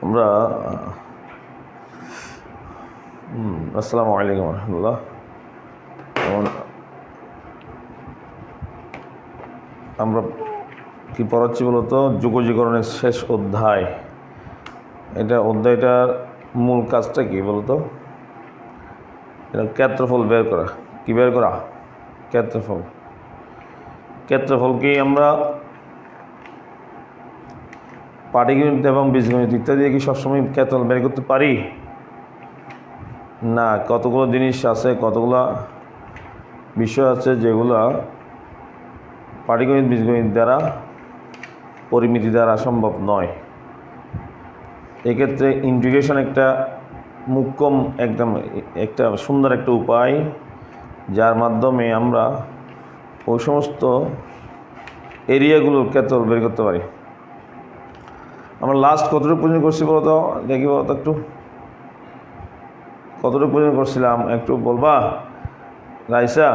আমরা আসসালামু আলাইকুম রহমতুল্লাহ। আমরা কি পড়াচ্ছি বলতো, যুগজীকরণের শেষ অধ্যায়। অধ্যায়টার মূল কাজটা কি বলতো? এটা ক্ষেত্রফল বের করা। কি বের করা? ক্ষেত্রফল। ক্ষেত্রফলকে আমরা পাটিগণিত এবং বীজগণিত ইত্যাদি কি সবসময় ক্ষেত্রফল বের করতে পারি না। কতগুলো জিনিস আছে, কতগুলো বিষয় আছে যেগুলো পাটিগণিত বীজগণিত দ্বারা, পরিমিতি দ্বারা সম্ভব নয়। এক্ষেত্রে ইন্টিগ্রেশন একটা মুখ্যম একটা সুন্দর একটা উপায়, যার মাধ্যমে আমরা ওই সমস্ত এরিয়াগুলোর ক্ষেত্রফল বের করতে পারি। আমরা লাস্ট কতটুকু পর্যন্ত করছি বলতো, দেখি বলতো একটু, কতটুকু পর্যন্ত করছিলাম একটু বলবা রাইসা?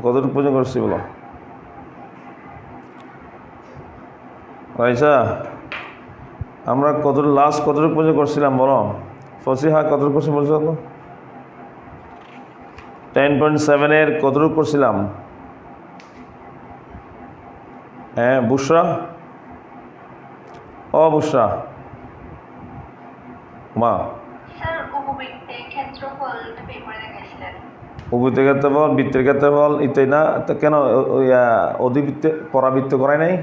কতটুকু পর্যন্ত করছি বলো রাইসা। আমরা লাস্ট কতটুকু পর্যন্ত করছিলাম বলো? ফসিহা কতটুকু করছি বলছো? 10.7 কতটুকু করছিলাম? হ্যাঁ বুশরা, বুশরা মা, উপবৃত্তের ক্ষেত্রফল, বৃত্তের ক্ষেত্রফল ইত্যাদি না তো কেন ওই অধিবৃত্তে পরাবৃত্ত করাই নাই?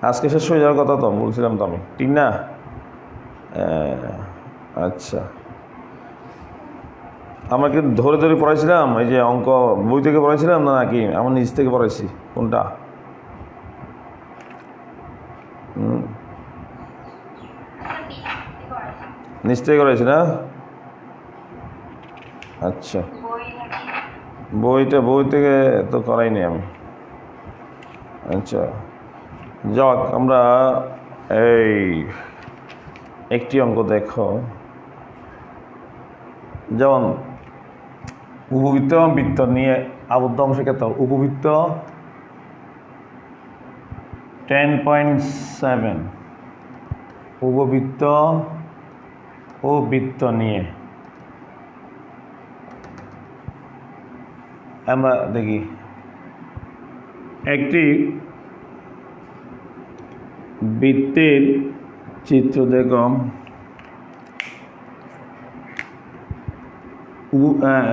আজকে শেষ হয়ে যাওয়ার কথা তো বলছিলাম তো আমি, ঠিক না? আচ্ছা, আমরা কি ধরে ধরে পড়াইছিলাম? এই যে অঙ্ক বই থেকে পড়াইছিলাম নাকি আমার নিজ থেকে পড়াইছি? কোনটা? নিজ থেকে করাইছি না? আচ্ছা, বই থেকে তো করাইনি আমি। আচ্ছা যাক, আমরা এই একটি অঙ্ক দেখো, যেমন উপবৃত্ত এবং বৃত্ত নিয়ে আবদ্ধ অংশের ক্ষেত্রে উপবৃত্ত 10.7, উপবৃত্ত ও বৃত্ত নিয়ে আমরা দেখি একটি বৃত্তের চিত্র দেখো।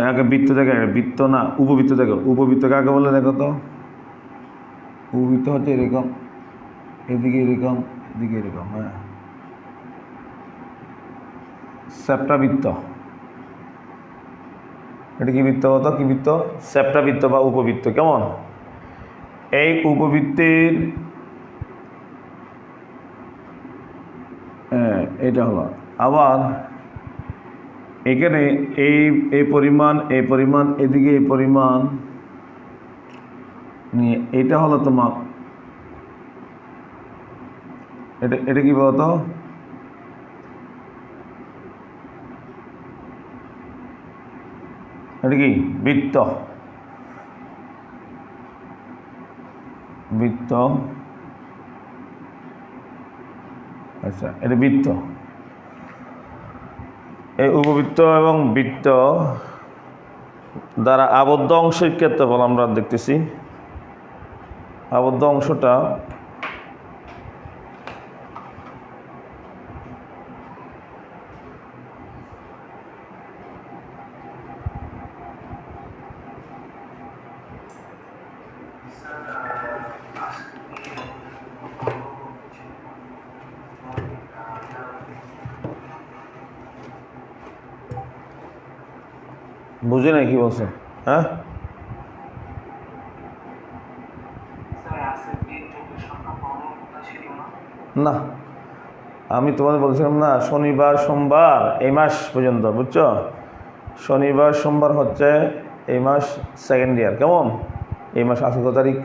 আগে বৃত্ত দেখো, বৃত্ত না উপবৃত্ত দেখো। উপবৃত্ত কাকে বলে দেখো তো? উপবৃত্ত হচ্ছে এরকম, এদিকে এরকম, এদিকে এরকম। হ্যাঁ, সেপ্টাবৃত্ত। এটা কি বৃত্ত হতো? কি বৃত্ত? সেপ্টাবৃত্ত বা উপবৃত্ত। কেমন? এই উপবৃত্তের এটা হলো, আবার এখানে এই পরিমাণ, এদিকে এই পরিমাণ নিয়ে এটা হলো তোমার, এটা কি বলতো? এটা কি বৃত্ত? বৃত্ত, আচ্ছা এটা বৃত্ত। এই উপবৃত্ত এবং বৃত্ত দ্বারা আবদ্ধ অংশের ক্ষেত্রফল আমরা দেখতেছি। আবদ্ধ অংশটা বুঝি নাই কি বলছে? হ্যাঁ, না আমি তোমাদের বলছিলাম না, শনিবার সোমবার এই মাস পর্যন্ত, বুঝছো? শনিবার সোমবার হচ্ছে এই মাস সেকেন্ড ইয়ার। কেমন? এই মাস আজকে কত তারিখ?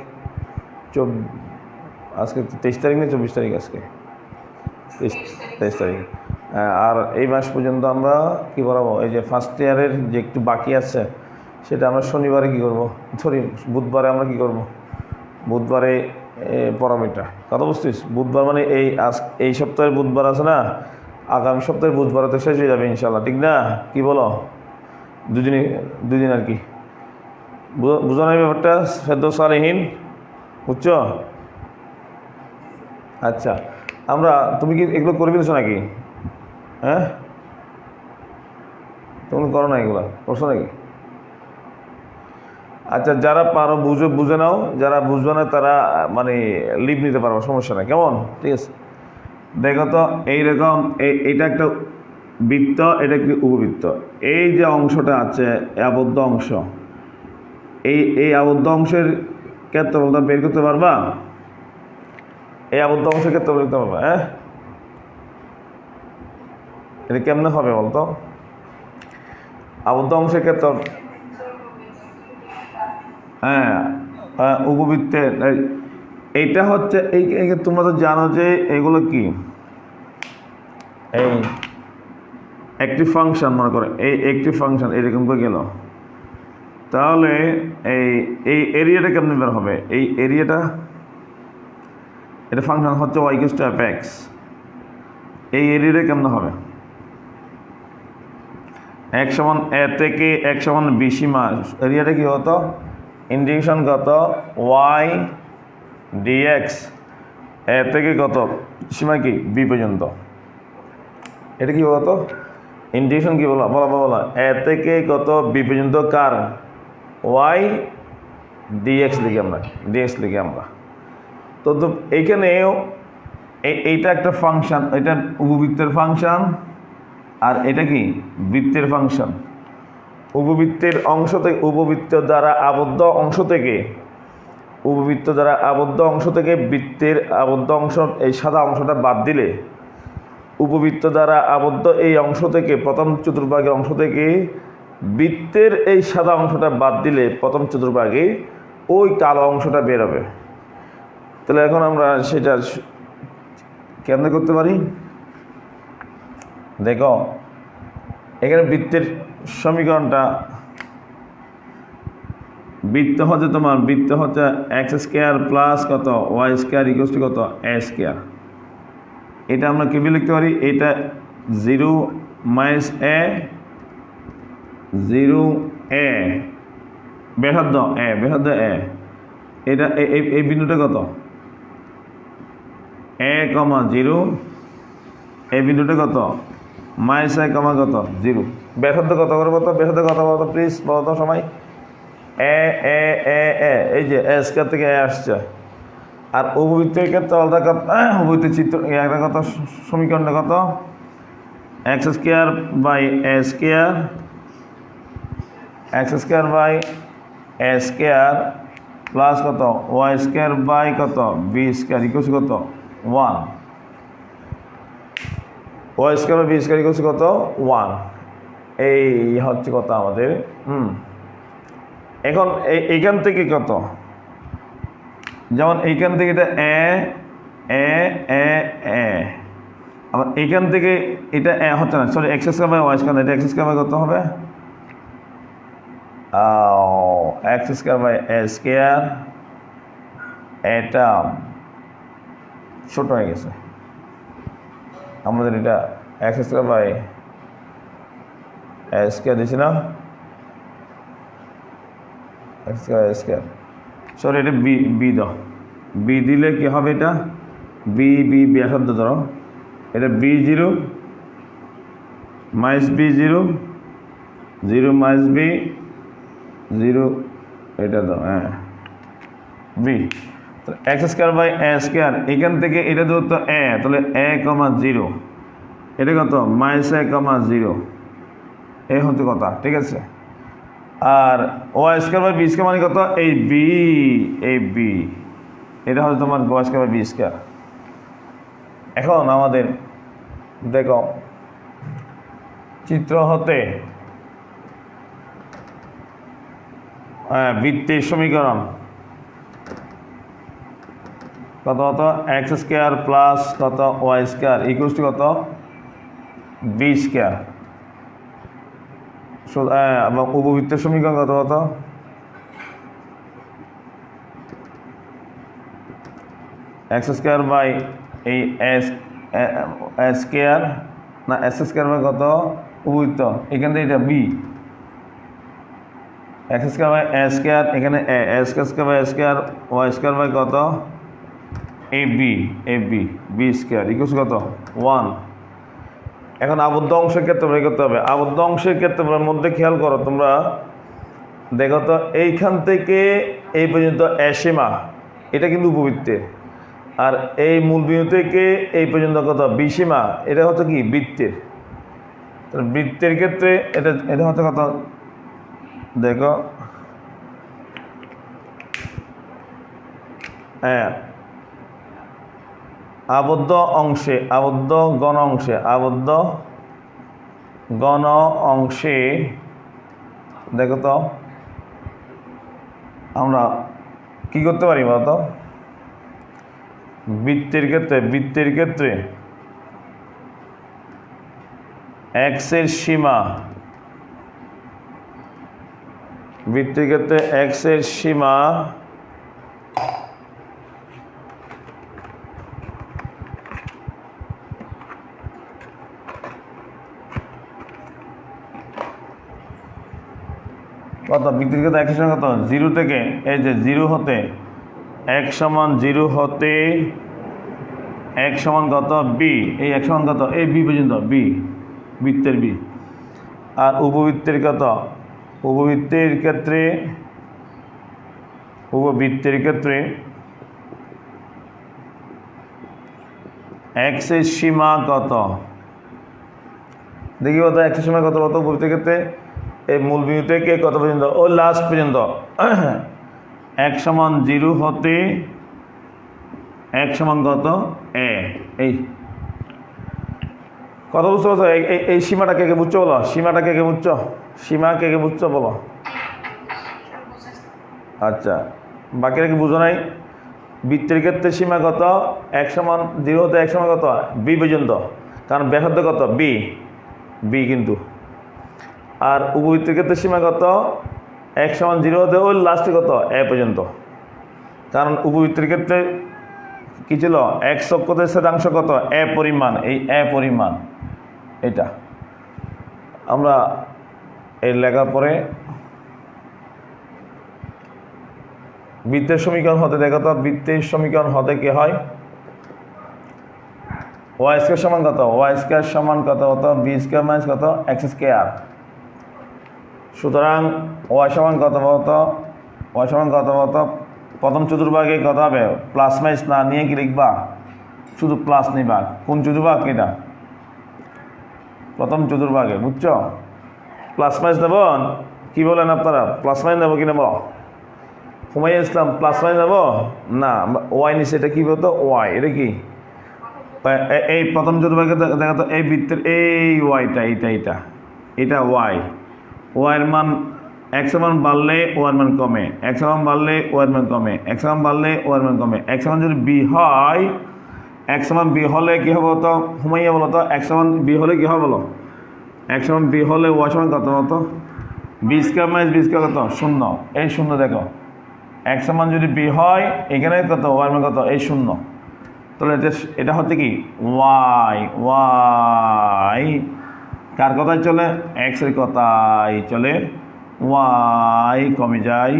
আজকে 23 তারিখ না 24 তারিখ? আজকে 23 তারিখ। আর এই মাস পর্যন্ত আমরা কি করাবো? এই যে ফার্স্ট ইয়ারের যে একটু বাকি আছে সেটা আমরা শনিবারে কি করব, সরি বুধবারে আমরা কি করব, বুধবারে পড়াবো এটা। কথা বুঝছিস? বুধবার মানে এই সপ্তাহের বুধবার আছে না, আগামী সপ্তাহের বুধবার তো শেষ হয়ে যাবে ইনশাল্লাহ, ঠিক না? কি বলো? দুদিন আর কি, বুঝো না এই ব্যাপারটা? ফেরদৌস সালেহীন, বুঝছো? আচ্ছা, তুমি কি এগুলো করে ফেলেছো নাকি? হ্যাঁ, তুমি করো না, এগুলো করছো নাকি? আচ্ছা, যারা পারো বুঝে নাও, যারা বুঝবে না তারা মানে লিভ নিতে পারবো, সমস্যা নাই, কেমন? ঠিক আছে, দেখো তো এইরকম এইটা একটা বৃত্ত, এটা একটি উপবৃত্ত। এই যে অংশটা আছে আবদ্ধ অংশ, এই আবদ্ধ অংশের ক্ষেত্রফলটা বের করতে পারবা? এই আবদ্ধ অংশের ক্ষেত্রফল করতে পারবা? হ্যাঁ, এটা কেমনে হবে বলতো? আবদ্ধ অংশের ক্ষেত্র, হ্যাঁ, উপবৃত্তের এইটা হচ্ছে তোমরা তো জানো যে এগুলো কি, এই একটি ফাংশন, মনে করো এই একটি ফাংশন এরকম করে গেল, তাহলে এই এরিয়াটা কেমনে বের হবে? এই এরিয়াটা, এটা ফাংশন হচ্ছে y=f(x), এই এরিয়াটা কেমনে হবে? x সমান a থেকে x সমান b সীমা, এরিয়াটা কি হতো? ইন্টিগ্রেশন কত y dx, a থেকে কত সীমা কি b পর্যন্ত, এটা কি বলতো? ইন্টিগ্রেশন কি বলা a থেকে কত b পর্যন্ত কার? y dx লিখি আমরা। তো এইখানেও এইটা একটা ফাংশন, এটা উপবৃত্তের ফাংশন, আর এটা কি বৃত্তের ফাংশন। উপবৃত্তের অংশ থেকে, উপবৃত্ত দ্বারা আবদ্ধ অংশ থেকে বৃত্তের আবদ্ধ অংশ, এই সাদা অংশটা বাদ দিলে, উপবৃত্ত দ্বারা আবদ্ধ এই অংশ থেকে, প্রথম চতুর্ভাগের অংশ থেকে বৃত্তের এই সাদা অংশটা বাদ দিলে প্রথম চতুর্ভাগে ওই কালো অংশটা বেরোবে। তাহলে এখন আমরা সেটা কেমনে করতে পারি? দেখো, এখানে বৃত্তের সমীকরণটা, বৃত্ত হচ্ছে x² প্লাস কত y² কত a²। এটা আমরা কি লিখতে পারি? এটা 0 - a 0a ব্যাসার্ধ a, এটা এই বিন্দুটা কত? a, 0, এই বিন্দুটা কত? -a, কত 0। ব্যাসার্ধ কত করে বলতো? ব্যাসার্ধ কত বলতো প্লিজ, বলতো সবাই? এ এই যে a² থেকে a আসছে। আর উপবৃত্তের ক্ষেত্রে আলাদা কত? উপবৃত্তের চিত্র একটা কত, সমীকরণটা কত? x² বাই a² প্লাস কত y² বাই কত b² ইকুয়াল কত 1। y² বাই b² ইকুয়াল কত 1। এই হচ্ছে কথা আমাদের। এখন এইখান থেকে কত, যেমন এইখান থেকে এটা a, আবার এইখান থেকে এটা হচ্ছে না, সরি x² বাই y², এটা x² বাই কত হবে? x² বাই a², এটা ছোট হয়ে গেছে আমাদের, এটা x² বাই a² দিছি না, x², সরি এটা বি দাও, বি দিলে কি হবে? এটা বি ব্যাসার্ধ ধরো, এটা b0 -b0 0 - b 0, এটা দাও, হ্যাঁ বি। x² বাই a², এখান থেকে এটা দূরত্ব a, তাহলে a, 0, এটা কত -a, 0, এই হচ্ছে কথা, ঠিক আছে? আর y² বাই b² মানে কত? এই বি, এটা হচ্ছে তোমার y² বাই b²। এখন আমাদের দেখো চিত্র হতে বৃত্তের সমীকরণ কত হতো? x² প্লাস কত y² ইকুয়াল টু কত b²। উপবৃত্তের সমীকরণ কত হতো? এক্স স্কোয়ার বাই এই এস স্কোয়ার না এস স্কোয়ার বাই কত উপবৃত্ত এখান থেকে এটা b x square by a square এখানে a square by square y square by কত a b b square equal কত 1। এখন আবদ্ধ অংশের ক্ষেত্রে বের করতে হবে। আবদ্ধ অংশের ক্ষেত্রে মধ্যে খেয়াল করো তোমরা, দেখো তো এইখান থেকে এই পর্যন্ত সীমা এটা কিন্তু উপবৃত্তের, আর এই মূল বিন্দু থেকে এই পর্যন্ত কত বি সীমা এটা হচ্ছে কি বৃত্তের। বৃত্তের ক্ষেত্রে এটা এটা হচ্ছে কত দেখো, হ্যাঁ আবদ্ধ অংশে আবদ্ধ ঘন অংশে দেখো তো আমরা কি করতে পারি বলতো, বৃত্তের ক্ষেত্রে এক্সের সীমা বৃত্তের ক্ষেত্রে এক্সের সীমা কত, বৃত্তের ক্ষেত্রে এক্সের সীমা কত 0 থেকে এই যে 0 হতে x সমান 0 হতে x সমান কত বি, এই x সমান কত এই বি পর্যন্ত বি বৃত্তের বি। আর উপবৃত্তের ক্ষেত্রে x এর সীমা কত দেখি কত, x এর সীমা কত কত উপবৃত্তের ক্ষেত্রে এই মূল বিন্দু থেকে কত পর্যন্ত ও লাস্ট পর্যন্ত x সমান 0 হতে x সমান কত এ, এই কত বুঝতে পারছো? এই সীমাটা কে কে বুঝছো বলো, সীমাটা কে কে বুঝছো বলো। আচ্ছা বাকিরা কি বুঝো নাই? বৃত্তের ক্ষেত্রে সীমা কত x সমান 0 হতে x সমান কত বি পর্যন্ত, কারণ ব্যাসার্ধ কত বি কিন্তু। আর উপবৃত্তের ক্ষেত্রে সীমা কত x সমান 0 হতে ওই লাস্টে কত এ পর্যন্ত, কারণ উপবৃত্তের ক্ষেত্রে কি ছিল x অক্ষের ছেদাংশ কত এ পরিমাণ, এই এ পরিমাণ এটা আমরা এই লেখার পরে বৃত্তের সমীকরণ হতে দেখো তো, বৃত্তের সমীকরণ হতে কি হয় ওয়াই স্কয়ার সমান কত বি স্কয়ার মাইনাস কত এক্স স্কয়ার। সুতরাং ওয়াই সমান কত প্রথম চতুর্ভাগে কত হবে প্লাস মাইনাস না নিয়ে কি লিখবা, শুধু প্লাস নিবা। কোন চতুর্ভাগ এটা? প্রথম চতুর্ভাগে, বুঝছো? প্লাস মাইনাস দেব, কি বলেন আপনারা প্লাস মাইনাস দেবো কি নেব? হুমাইয়া ইসলাম প্লাস মাইনাস দেবো না, ওয়াই নিচে এটা কি বলতো ওয়াই, এটা কি এই প্রথম চতুর্ভাগে দেখা তো এই বৃত্তের এই ওয়াইটা এটা ওয়াইয়ের মান x এর মান বাড়লে ওয়ার মান কমে, x এর মান বাড়লে ওয়ার মান কমে, x এর মান বাড়লে ওয়ার মান কমে। x এর মান যদি বি হয়, x এর মান বি হলে কি হবে তো হুমাইয়া বলো তো, x এর মান বি হলে কি হবে বলো, x এর মান বি হলে ওয়াই সমান কত বলতো b square minus b square কত শূন্য, এই শূন্য দেখো x এর মান যদি বি হয় এখানে কত ওয়ার মান কত এই শূন্য, তাহলে এটা হচ্ছে কি ওয়াই কার কথায় চলে x এর কথায় চলে, ওয়াই কমে যায়,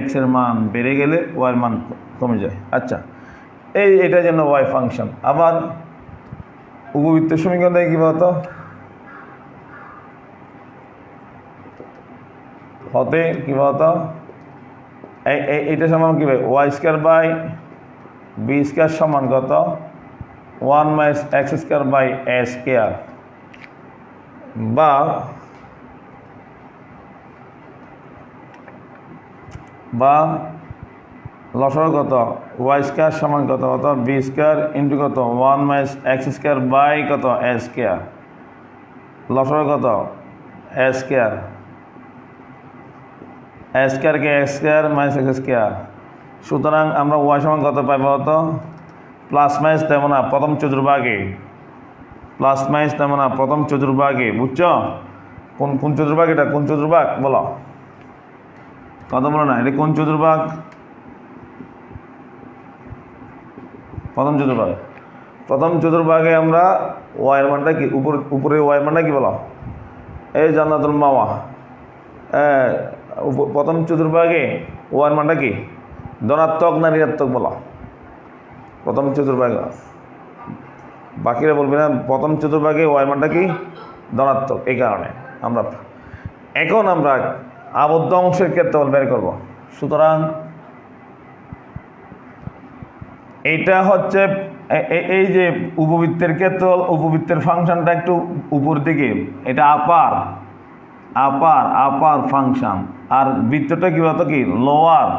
x এর মান বেড়ে গেলে ওয়াই এর মান কমে যায়। আচ্ছা এটা যেন ওয়াই ফাংশন। আবার উপবৃত্তের সমীকরণ দেখে কি বলতো হতে কি বলতো এইটা সমান কি ভাই y square by b square সমান কত 1 minus x square by a square, বা লসাগু কত ওয়াই স্কয়ার সমান কত বি স্কয়ার ইন্টু কত 1 মাইনাস এক্স স্কয়ার বাই কত এ স্কয়ার, লসাগু কত এ স্কয়ারকে x square minus x square. সুতরাং আমরা ওয়াই সমান কত পাইব তো প্লাস মাইনাস তেমন না প্রথম চতুর্ভাগে, বুঝছো? কোন চতুর্ভাগ এটা, কোন চতুর্ভাগ বলো, কথা বলো না, এটা কোন চতুর্ভাগ? প্রথম চতুর্ভাগে আমরা ওয়াইয়ের মানটা কি উপরে ওয়াইয়ের মানটা কি বলো, এই জান্নাতুল মাওয়া। প্রথম চতুর্ভাগে ওয়াইয়ের মানটা কি ধনাত্মক না ঋণাত্মক বলো? প্রথম চতুর্ভাগে, বাকিরা বলবে না। প্রথম চতুর্ভাগে ওয়াইয়ের মানটা কি ধনাত্মক। এই কারণে এখন আমরা আবদ্ধ অংশের ক্ষেত্রফল বের করব। সুতরাং এটা হচ্ছে এই যে উপবৃত্তের ক্ষেত্রফল, উপবৃত্তের ফাংশনটা একটু উপর দিকে, এটা আপার ফাংশন, আর বৃত্তটা কি বলতো কি লোয়ার।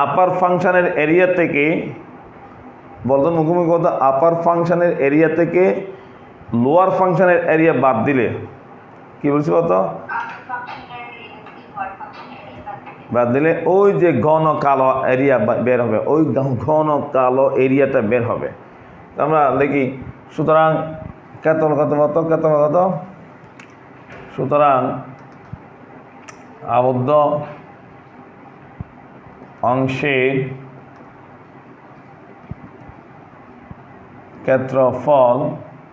আপার ফাংশনের এরিয়া থেকে বলতো মুখোমুখি বলতো, আপার ফাংশনের এরিয়া থেকে লোয়ার ফাংশনের এরিয়া বাদ দিলে কি বলছি বলতো, বাদ দিলে ওই যে ঘন কালো এরিয়া বের হবে, ওই ঘন কালো এরিয়াটা বের হবে। আমরা দেখি, সুতরাং ক্ষেত্রফল কত, সুতরাং আবদ্ধ অংশের ক্ষেত্রফল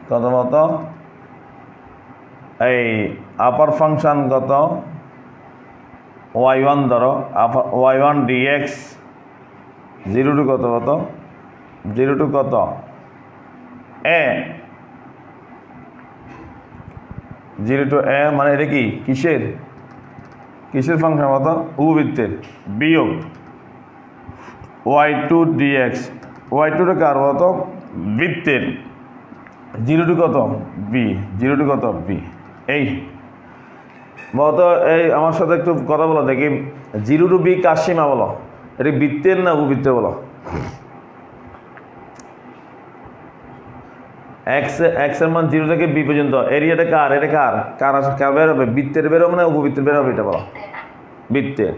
কত, এই আপার ফাংশন কত y1 ধরো, y1 dx 0 টু কত, 0 টু কত a, 0 টু a মানে এটা কি কিসের ফাংশন কত, উপবৃত্তের, বিয়োগ y2 dx, y2 টা কার কত, বৃত্তের, 0 টু কত b, 0 টু কত b। এই বলতো, এই আমার সাথে একটু কথা বলো দেখি, 0 টু b কার সীমা বলো, এটা বৃত্তের না উপবৃত্তের বলো? এক্স এর মান 0 থেকে b পর্যন্ত, এরিয়াটা কার, এটা কার বের হবে, বৃত্তের বের হবে না উপবৃত্তের বের হবে, এটা বলো? বৃত্তের।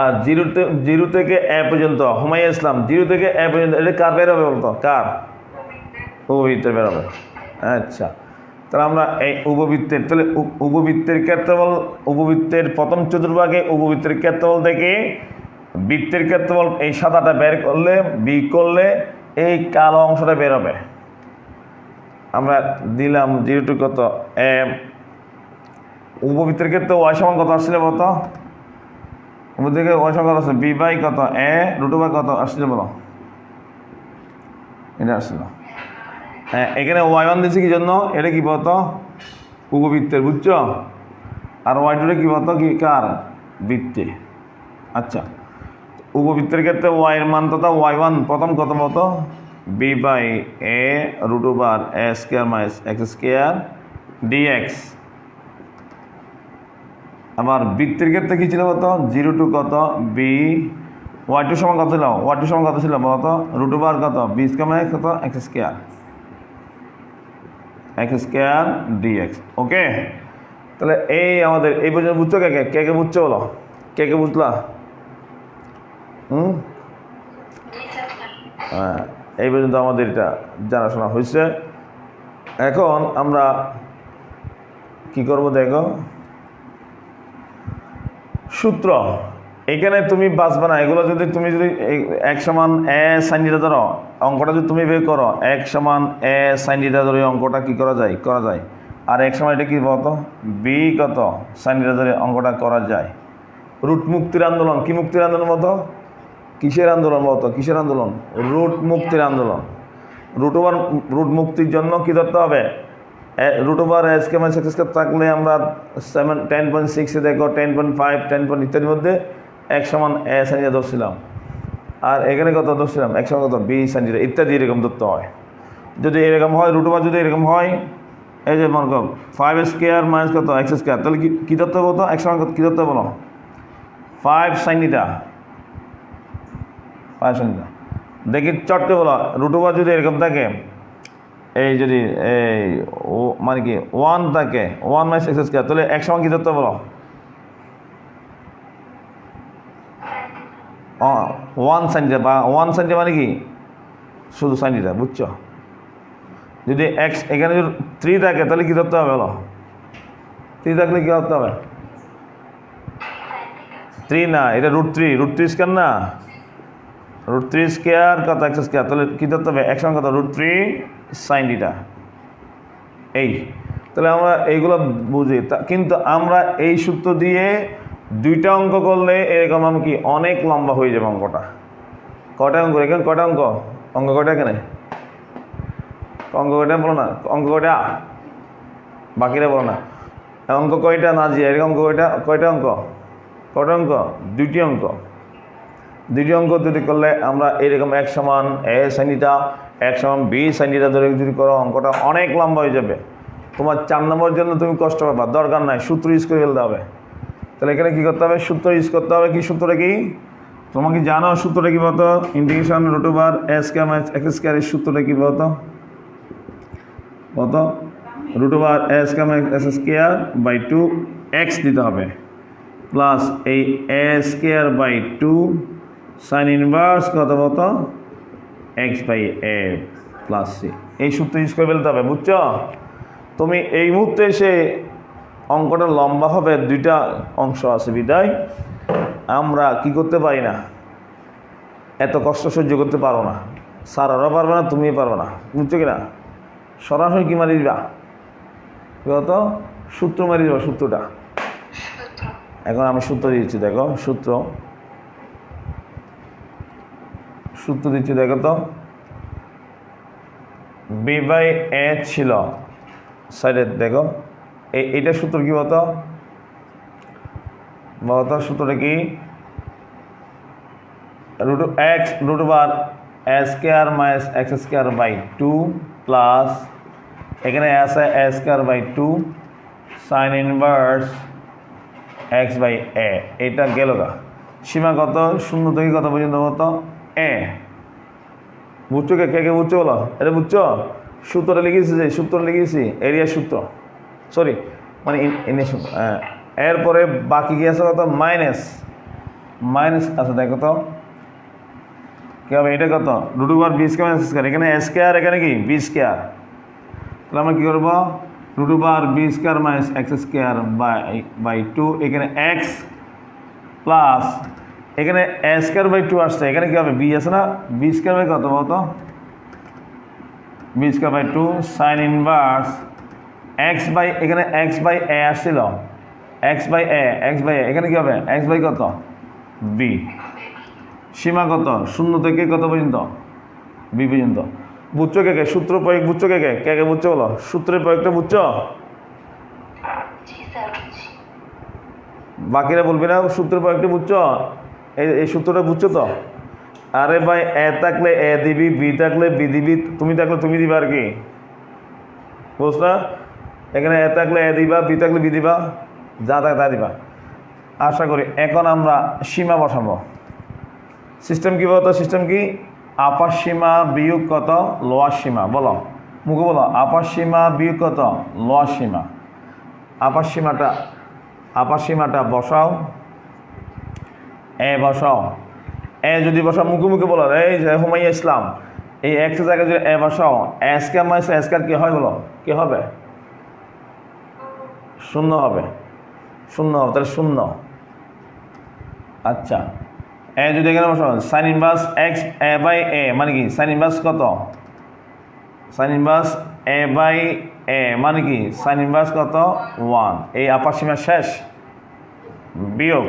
আর 0 থেকে a পর্যন্ত, হুমায়ুন ইসলাম 0 থেকে a পর্যন্ত, এটা কার বের হবে বলতো, কার? উপবৃত্তের বের হবে। আচ্ছা, তাহলে আমরা এই উপবৃত্তের, তাহলে উপবৃত্তের ক্ষেত্রফল, উপবৃত্তের প্রথম চতুর্ভাগে উপবৃত্তের ক্ষেত্রফল থেকে বৃত্তের ক্ষেত্রফল, এই সাদাটা বের করলে, বিয়োগ করলে এই কালো অংশটা বের হবে। আমরা দিলাম 0 টু কত a, উপবৃত্তের ক্ষেত্রে y সমান কত আসছিল বলতো, উপবৃত্তের y সমান কত আসছে, b বাই কত a রুট ওভার কত আসছিল বলো, এটা আসছিল। হ্যাঁ, এখানে y1 দিয়েছে কি জন্য, এটা কি বলতো, উপবৃত্তের, বুঝছো? আর y2 কি বলতো, কি কার, বৃত্তে। আচ্ছা, উপবৃত্তের ক্ষেত্রে y এর মান তথা y1 প্রথম কত বলতো, b by a root over a square minus x square dx। আবার বৃত্তের ক্ষেত্রে কি ছিল বলতো, 0 টু কত b, y2 সমান কত ছিল, y2 সমান কত ছিল বলতো, রুট ওভার কত b স্কয়ার মাইনাস কত x স্কয়ার dx। ওকে, তাহলে এই আমাদের এই পর্যন্ত বুঝছো, কে বুঝছো বলো, কে বুঝলা? হ্যাঁ, এই পর্যন্ত আমাদের এটা জানাশোনা হয়েছে। এখন আমরা কি করব দেখো, সূত্র এখানে তুমি বাঁচবে না, এগুলো যদি তুমি এক সমান a sin θ ধরো, অঙ্কটা যদি তুমি বের করো, এক সমান a sin θ ধরে অঙ্কটা কি করা যায়, আর এক সময় এটা কি বলতো, b কত sin θ ধরে অঙ্কটা করা যায়। রুট মুক্তির আন্দোলন, কি মুক্তির আন্দোলন বলতো, কিসের আন্দোলন বলতো, কিসের আন্দোলন, রুট মুক্তির আন্দোলন। রুট মুক্তির জন্য কি ধরতে হবে, root over s k minus x থাকলে আমরা 10.6 দেখো, 10.5, 10 ইত্যাদির মধ্যে এক সমান a sin θ ধরছিলাম, আর এখানে কত ধরছিলাম, এক সমান কত b sin θ ইত্যাদি, এরকম ধরতে হয়। যদি এরকম হয়, রুট ওভার যদি এরকম হয়, এই যে মনে করো 5 স্কয়ার মাইনাস কত x স্কয়ার, তাহলে কি ধরতে হবে বলতো, এক সমান কত, কি ধরতে বলো, 5 sin θ, 5 sin θ। দেখি চটকে বলো, রুট ওভার যদি এরকম থাকে, এই যদি এই ও মানে কি 1 থাকে, 1 মাইনাস এক্স স্কয়ার, তাহলে এক সমান কি ধরতে বলো, 1 sin θ, বা 1 sin θ মানে কি শুধু sin θ, বুঝছো? যদি এক্স এখানে যদি 3 থাকে, তাহলে কি ধরতে হবে বলো, 3 থাকলে কি ধরতে হবে, 3 না, এটা √3 স্কয়ার না, √3 স্কোয়ার কত x স্কোয়ার, তাহলে কী ধরতে হবে x সমান কত √3 sin থিটা। এই তাহলে আমরা এইগুলো বুঝি, কিন্তু আমরা এই সূত্র দিয়ে দুইটা অঙ্ক করলে এরকম আমি কি অনেক লম্বা হয়ে যাবে অঙ্কটা। কয়টা অঙ্ক এখানে, কয়টা অঙ্ক, অঙ্ক কয়টা এখানে, অঙ্ক কয়টা বলো না, অঙ্ক কয়টা, বাকিরা বলো না, অঙ্ক কয়টা না যে এরকম অঙ্ক কয়টা, কয়টা অঙ্ক, কয়টা অঙ্ক, দুইটি অঙ্ক। দুইটি অঙ্ক যদি করলে আমরা এরকম x সমান a sin থিটা, x সমান b sin থিটা ধরে যদি করো অঙ্কটা অনেক লম্বা হয়ে যাবে। তোমার 4 নম্বরের জন্য তুমি কষ্ট পাবা, দরকার নাই, সূত্র ইউজ করে ফেলতে হবে। তাহলে এখানে কী করতে হবে, সূত্র ইউজ করতে হবে। কি সূত্রটা কি তোমাকে জানো, সূত্রটা কী বলতো, integration √a square minus x square, এর সূত্রটা কী বলতো, কত √a square minus x square by 2 x দিতে হবে, প্লাস এই a square by 2 sine inverse কত বলতো x by a plus c। এই সূত্র ইউজ করে ফেলতে হবে, বুঝছো? তুমি এই মুহূর্তে এসে অঙ্কটা লম্বা হবে, দুইটা অংশ আছে বিদায় আমরা কি করতে পারি না, এত কষ্ট সহ্য করতে পারো না, স্যারও পারবে না, তুমিও পারবে না, বুঝছো কিনা? সরাসরি কি মারি দিবা, কত সূত্র মারি দিবা, সূত্রটা এখন আমি সূত্র দিচ্ছি, দেখো সূত্র দিচ্ছি, দেখো তো বি বাই এ ছিল সাইডে, দেখো এইটা সূত্র কি বলতো, সূত্রটা কি √a square minus x square by 2 plus এখানে আছে a square by 2 sine inverse x by a। এটা গেল গা, সীমা কত, 0 থেকে কত পর্যন্ত কত a, বুঝছো? কে কে বুঝছো বলো, এটা বুঝছো? সূত্রটা লিখেছি, যে সূত্র লিখেছি এরিয়ার সূত্র, সরি মানে এনে সূত্র। হ্যাঁ, এরপরে বাকি কি আছে কত, মাইনাস আছে, দেখো তো কী হবে, এটা কত √b স্কয়ার মাইনাস স্কয়ার, এখানে a স্কয়ার, এখানে কি b স্কয়ার, তাহলে আমরা কী করবো, √b square minus x square by 2, এখানে x প্লাস এখানে a স্কয়ার বাই 2 আসছে, এখানে কী হবে b আছে না, b স্কয়ার বাই কত বলতো, b square by 2 sine inverse x by, এখানে x বাই a আসছিল, x বাই a এখানে কী হবে x বাই কত b, সীমা কত 0 থেকে কত পর্যন্ত b পর্যন্ত। বুঝছো কে কে সূত্র প্রয়োগ, বুঝছো কে কে বুঝছো বলো, সূত্রের প্রয়োগটা বুঝছো? বাকিরা বলবি না, সূত্রের প্রয়োগটা বুঝছো, এই সূত্রটা বুঝছো তো? আরে ভাই এ থাকলে এ দিবি, বি থাকলে বি দিবি, তুমি থাকলে তুমি দিবা, আর কি বুঝলা? এখানে এ থাকলে এ দিবা, বি থাকলে বি দিবা, যা থাকে তা দিবা। আশা করি এখন আমরা সীমা বসাবো। সিস্টেম কি বলতো, সিস্টেম কি, আপার সীমা বিয়োগ কত লোয়ার সীমা, বলো মুখে বলো, আপার সীমা বিয়োগ কত লোয়ার সীমা। আপার সীমাটা বসাও, এ বসাও, এ যদি বসাও মুখে মুখে বলো, এই যে হুমাইয়া ইসলাম, এই x এর জায়গায় যদি এ বসাও, a square minus a square কি হয় বলো, কি হবে, 0 হবে, 0 হবে, তাহলে 0। আচ্ছা, এ যদি এখানে বসাও, sine inverse x a by a মানে কি, সাইন ইনভার্স কত, sine inverse a by a মানে কি, সাইন ইনভার্স কত 1। এই আপার সীমা শেষ, বিয়োগ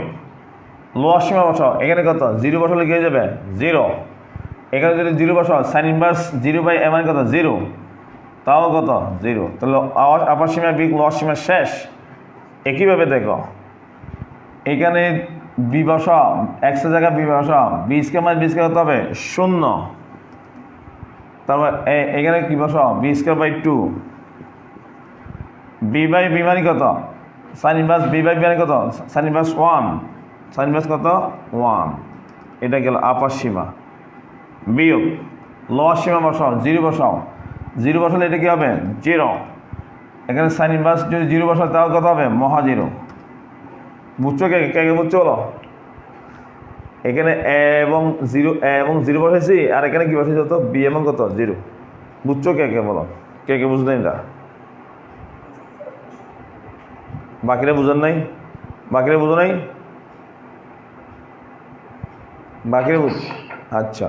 লোয়ার সীমা বসাও, এখানে কত 0 বসালে কি হয়ে যাবে 0, এখানে যদি 0 বসাও, সাইন ইনভার্স 0 বাই a মানে কত 0, তাও কত 0, তাহলে আপার সীমা বিয়োগ লোয়ার সীমা শেষ। একইভাবে দেখো এখানে বি বসাও, x এর জায়গায় বি বসাও, b square minus b square কত হবে 0, তারপর এখানে কি বসাও, b square by 2, b by b মানে কত, sine inverse b by b মানে কত, সাইন ইনভার্স 1, সাইন ইনভার্স কত 1, এটা গেল আপার সীমা। বিয়োগ লোয়ার সীমা বসাও, 0 বসাও, 0 বসালে এটা কি হবে 0, এখানে সাইন ইনভার্স যদি 0 বসাও তাও কত হবে মহা 0। বুঝছো কে কে বুঝছো বলো, এখানে এ এবং 0 বসেছি, আর এখানে কি বসেছি কত বি এবং কত 0। বুঝছো কে কে বলো, কে কে বুঝলেন এটা, বাকিরা বুঝেন নাই, বাকিরা বুঝো নাই, বাকিরা বুঝ, আচ্ছা,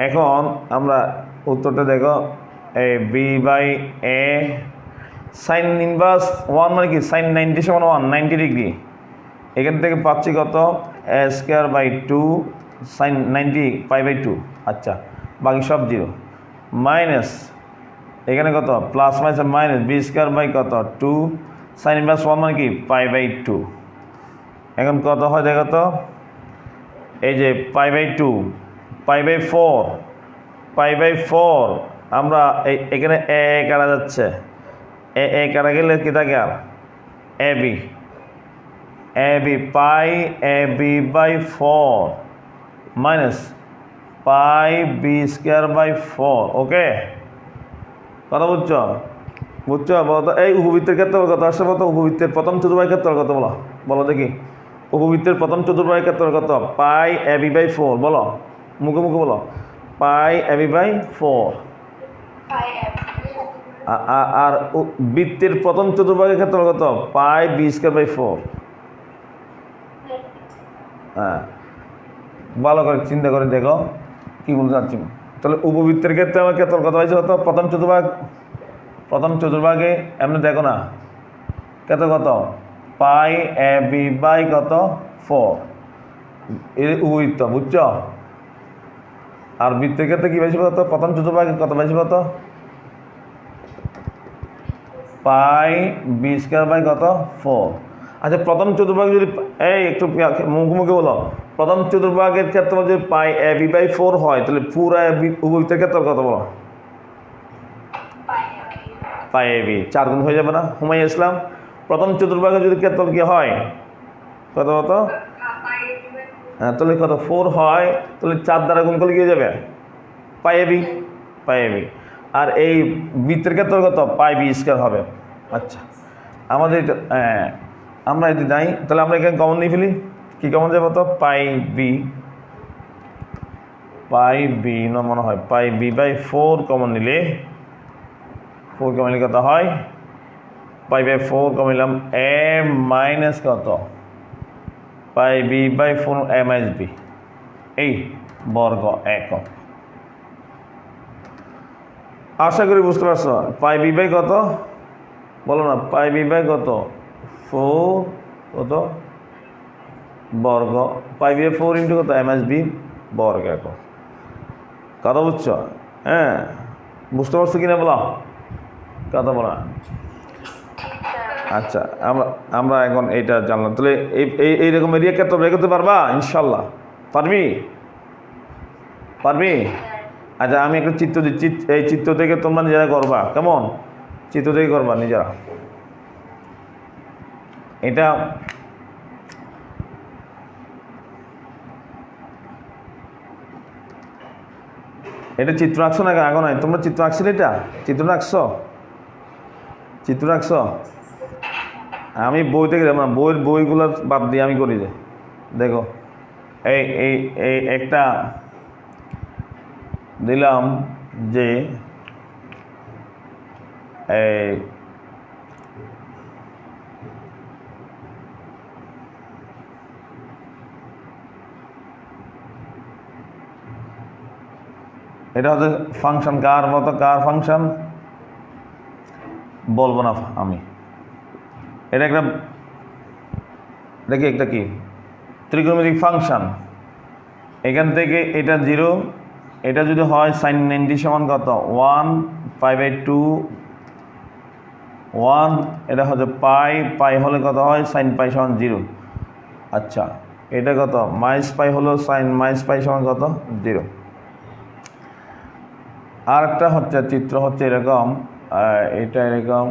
এখন আমরা উত্তরটা দেখো, a b by a sine inverse 1 মানে কি সাইন 90 সমান 1, 90 ডিগ্রি। এখান থেকে পাচ্ছি কত, a square by 2 sine 90 pi by 2। আচ্ছা, বাকি সব 0 মাইনাস এখানে কত plus minus minus b square by কত 2 সাইন ইনভার্স 1 মানে কি পাই বাই 2। এখন কত হয় দেখো তো, এই যে pi by 2 pi by 4 pi by 4 আমরা এখানে এ কাটা যাচ্ছে, এ কাটা গেলে কি থাকে আর a b pi a b by 4 minus pi b square by 4। Okay, কথা বুঝছো? বলো এই উপবৃত্তের ক্ষেত্রে কত আসছে, কত উপবৃত্তের প্রথম চতুর্ভাগের ক্ষেত্রে কত বলো দেখি, উপবৃত্তের প্রথম চতুর্ভাগের ক্ষেত্রে কত, পাই এ বি বাই 4। বলো মুখে বলো, পাই এ বি বাই 4। আর বৃত্তের প্রথম চতুর্ভাগের ক্ষেত্রে কত, পাই বি স্কোয়ার বাই 4। হ্যাঁ, ভালো করে চিন্তা করে দেখো কি বলতে চাচ্ছি। তাহলে উপবৃত্তের ক্ষেত্রে আমার ক্ষেত্রে কত হয়েছে, কত প্রথম চতুর্ভাগে এমনি দেখো না কত পাই এ বি বাই কত 4, এর উপবৃত্ত বুঝছ। আর বৃত্তের ক্ষেত্রে কি বেশি কত, প্রথম চতুর্ভাগে কত বেশি কত, পাই বি স্কোয়ার বাই কত 4। আচ্ছা, প্রথম চতুর্ভাগ যদি এই একটু মুখে বলো, প্রথম চতুর্ভাগের ক্ষেত্রে যদি পাই এ বি বাই 4 হয়, তাহলে পুরো উপবৃত্তের ক্ষেত্রে কত বলো, পাই এ বি 4 গুণ হয়ে যাবে না হুমায়ুন ইসলাম? প্রথম চতুর্ভাগে যদি ক্ষেত্র কি হয় কত হ্যাঁ, তাহলে কত 4 হয়, তাহলে 4 দ্বারা গুণ করলে কি হয়ে যাবে, পাই এ বি। আর এই বৃত্তের ক্ষেত্রে কত, পাই বি স্কোয়ার হবে। আচ্ছা, আমাদের আমরা যদি যাই তাহলে আমরা এখানে কমন নিয়ে ফেলি, কি কমন যাবে, তো পাই বি না মনে হয় পাই বি বাই 4 কমন নিলে, 4 কমন নিলে কত হয়, পাই বাই 4 কমন নিলাম এ মাইনাস কত pi b by 4 a minus b, এই বর্গ একক। আশা করি বুঝতে পারছো। পাই বি বাই কত বলো না, পাই বি বাই কত 4 কত বর্গ, পাই বি 4 ইন্টু কত এম এস বি বর্গ একক। কথা বুঝছো? হ্যাঁ, বুঝতে পারছো কিনা বলো, কথা বলা। আচ্ছা, আমরা এখন এইটা জানলাম। তাহলে এইরকম এরিয়া ক্ষেত্র বের করতে পারবা ইনশাল্লাহ? পারবি? আচ্ছা, আমি একটা চিত্র দিচ্ছি, এই চিত্র থেকে তোমরা নিজেরা করবা, কেমন? চিত্র থেকে করবা নিজেরা। এটা চিত্র আঁকছো না আগে নয়, তোমরা চিত্র আঁকছিলে, এটা চিত্র আঁকছো? আমি বই থেকে দেবো না, বইগুলো বাদ দিয়ে আমি করি যে, দেখো এই এই এই একটা দিলাম যে এই এটা হচ্ছে ফাংশন, কার ফাংশন বলবো না আমি, এটা একটা কি ত্রিকোণমিতিক ফাংশন। এখান থেকে এটা 0, এটা যদি হয় সাইন 90 সমান কত 1 পাই বাই 2 1, এটা হচ্ছে পাই হলে কত হয় সাইন পাই সমান 0। আচ্ছা, এটা কত মাইনাস পাই হলো সাইন মাইনাস পাই সমান কত 0। আর একটা হচ্ছে চিত্র হচ্ছে এরকম, এটা এরকম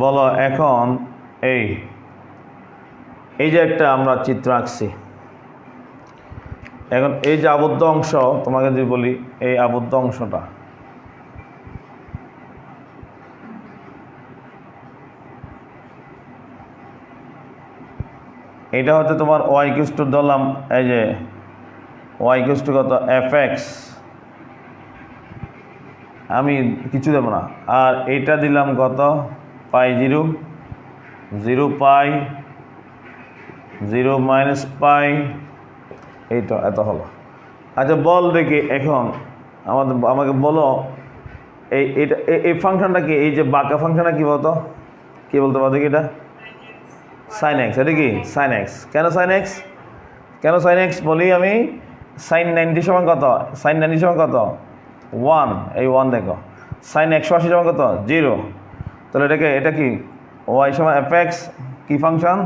বলো। এখন এই যে একটা আমরা চিত্র আঁকছি, এখন এই যে আবদ্ধ অংশ, তোমাকে যদি বলি এই আবদ্ধ অংশটা, এটা হচ্ছে তোমার ওয়াই ইকুয়াল টু ধরলাম এই যে ওয়াই ইকুয়াল টু কত এফ এক্স, আমি কিছু দেবো না, আর এইটা দিলাম কত পাই 0 0 পাই 0 মাইনাস পাই, এইটা এত হলো। আচ্ছা বল দেখি এখন আমাকে বলো এইটা এই ফাংশনটা কি, এই যে বাঁকা ফাংশনটা কি বলতো, কি বলতে পারো দেখি এটা? Sine x. এটা কি সাইন এক্স? কেন সাইন এক্স? কেন সাইন এক্স বলি আমি? সাইন 90 সমান কত? সাইন 90 সমান কত? 1। এই 1 দেখো। সাইন 180 সমান কত? 0। তাহলে এটা কি ওয়াই সমান এফ এক্স কি ফাংশন?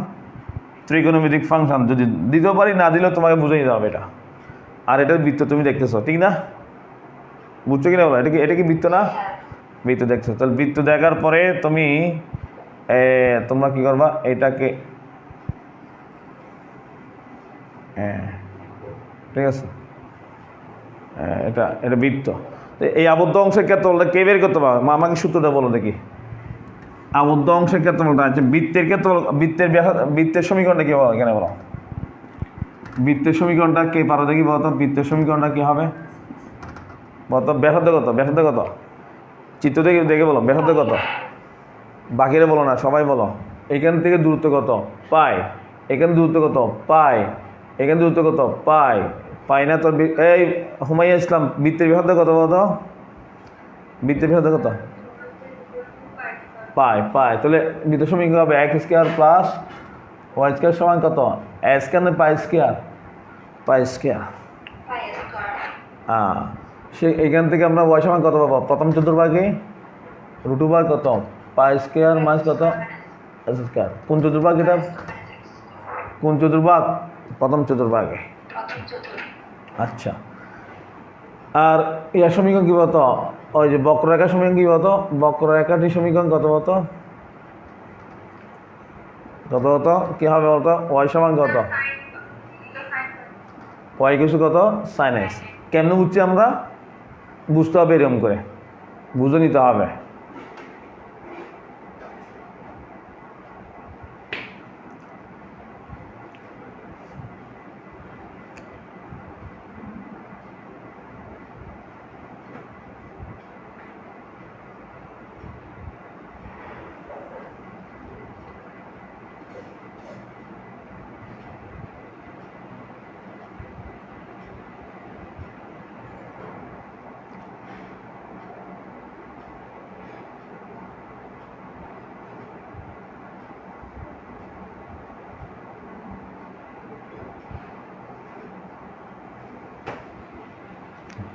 ত্রিকোণমিতিক ফাংশন। যদি দিতেও পারি, না দিলেও তোমাকে বুঝে নিতে হবে এটা। আর এটার বৃত্ত তুমি দেখতেছো, ঠিক না? বুঝছো কিনা বলো? এটা কি বৃত্ত না? বৃত্ত দেখছো। তাহলে বৃত্ত দেখার পরে তোমরা কি করবা? এটাকে ঠিক আছে, এটা বৃত্ত। এই আবদ্ধ অংশের ক্ষেত্রফলটা কে বের করতে পারবে? আমাকে সূত্রটা বলো দেখি। আবদ্ধ অংশের ক্ষেত্রফলটা আছে বৃত্তের ক্ষেত্রফল, বৃত্তের সমীকরণটা কি বলো এখানে বলো? বৃত্তের সমীকরণটা কে পারো দেখি বলো তো? বৃত্তের সমীকরণটা কি হবে বলো তো? ব্যাসার্ধ কত? ব্যাসার্ধ কত? চিত্র দেখে বলো ব্যাসার্ধ কত? বাকিরা বলো না, সবাই বলো। এখান থেকে দূরত্ব কত? পাই। এখানে দূরত্ব কত? পাই। এখানে দূরত্ব কত? পাই। পাই না তোর এই হুমাইয়া ইসলাম, বৃত্তের ব্যাসার্ধ কত বলো? বৃত্তের ব্যাসার্ধ কত? পাই। পাই। তাহলে বৃত্ত সমীকরণ হবে x square plus y square সমান কত? এ স্কোয়ার না পাই স্কোয়ার? পাই স্কোয়ার। হ্যাঁ, সে এখান থেকে আমরা ওয়াই সমান কত পাবো? প্রথম চতুর্ভাগে √/, কত? পাই স্কোয়ার মাইনাস কত? S square. কোন চতুর্ভাগ এটা? কোন চতুর্ভাগ? প্রথম চতুর্ভাগে। আচ্ছা, আর ইয়ার সমীকরণ কী বলতো? ওই যে বক্ররেখার সমীকরণ কী বলতো? বক্ররেখাটির সমীকরণ কত বলতো? কত হতো? কী হবে বলতো? ওয়াই সমান কত? ওয়াই কিছু কত? Sine x. কেমন বুঝছি আমরা? বুঝতে হবে এরকম করে, বুঝে নিতে হবে।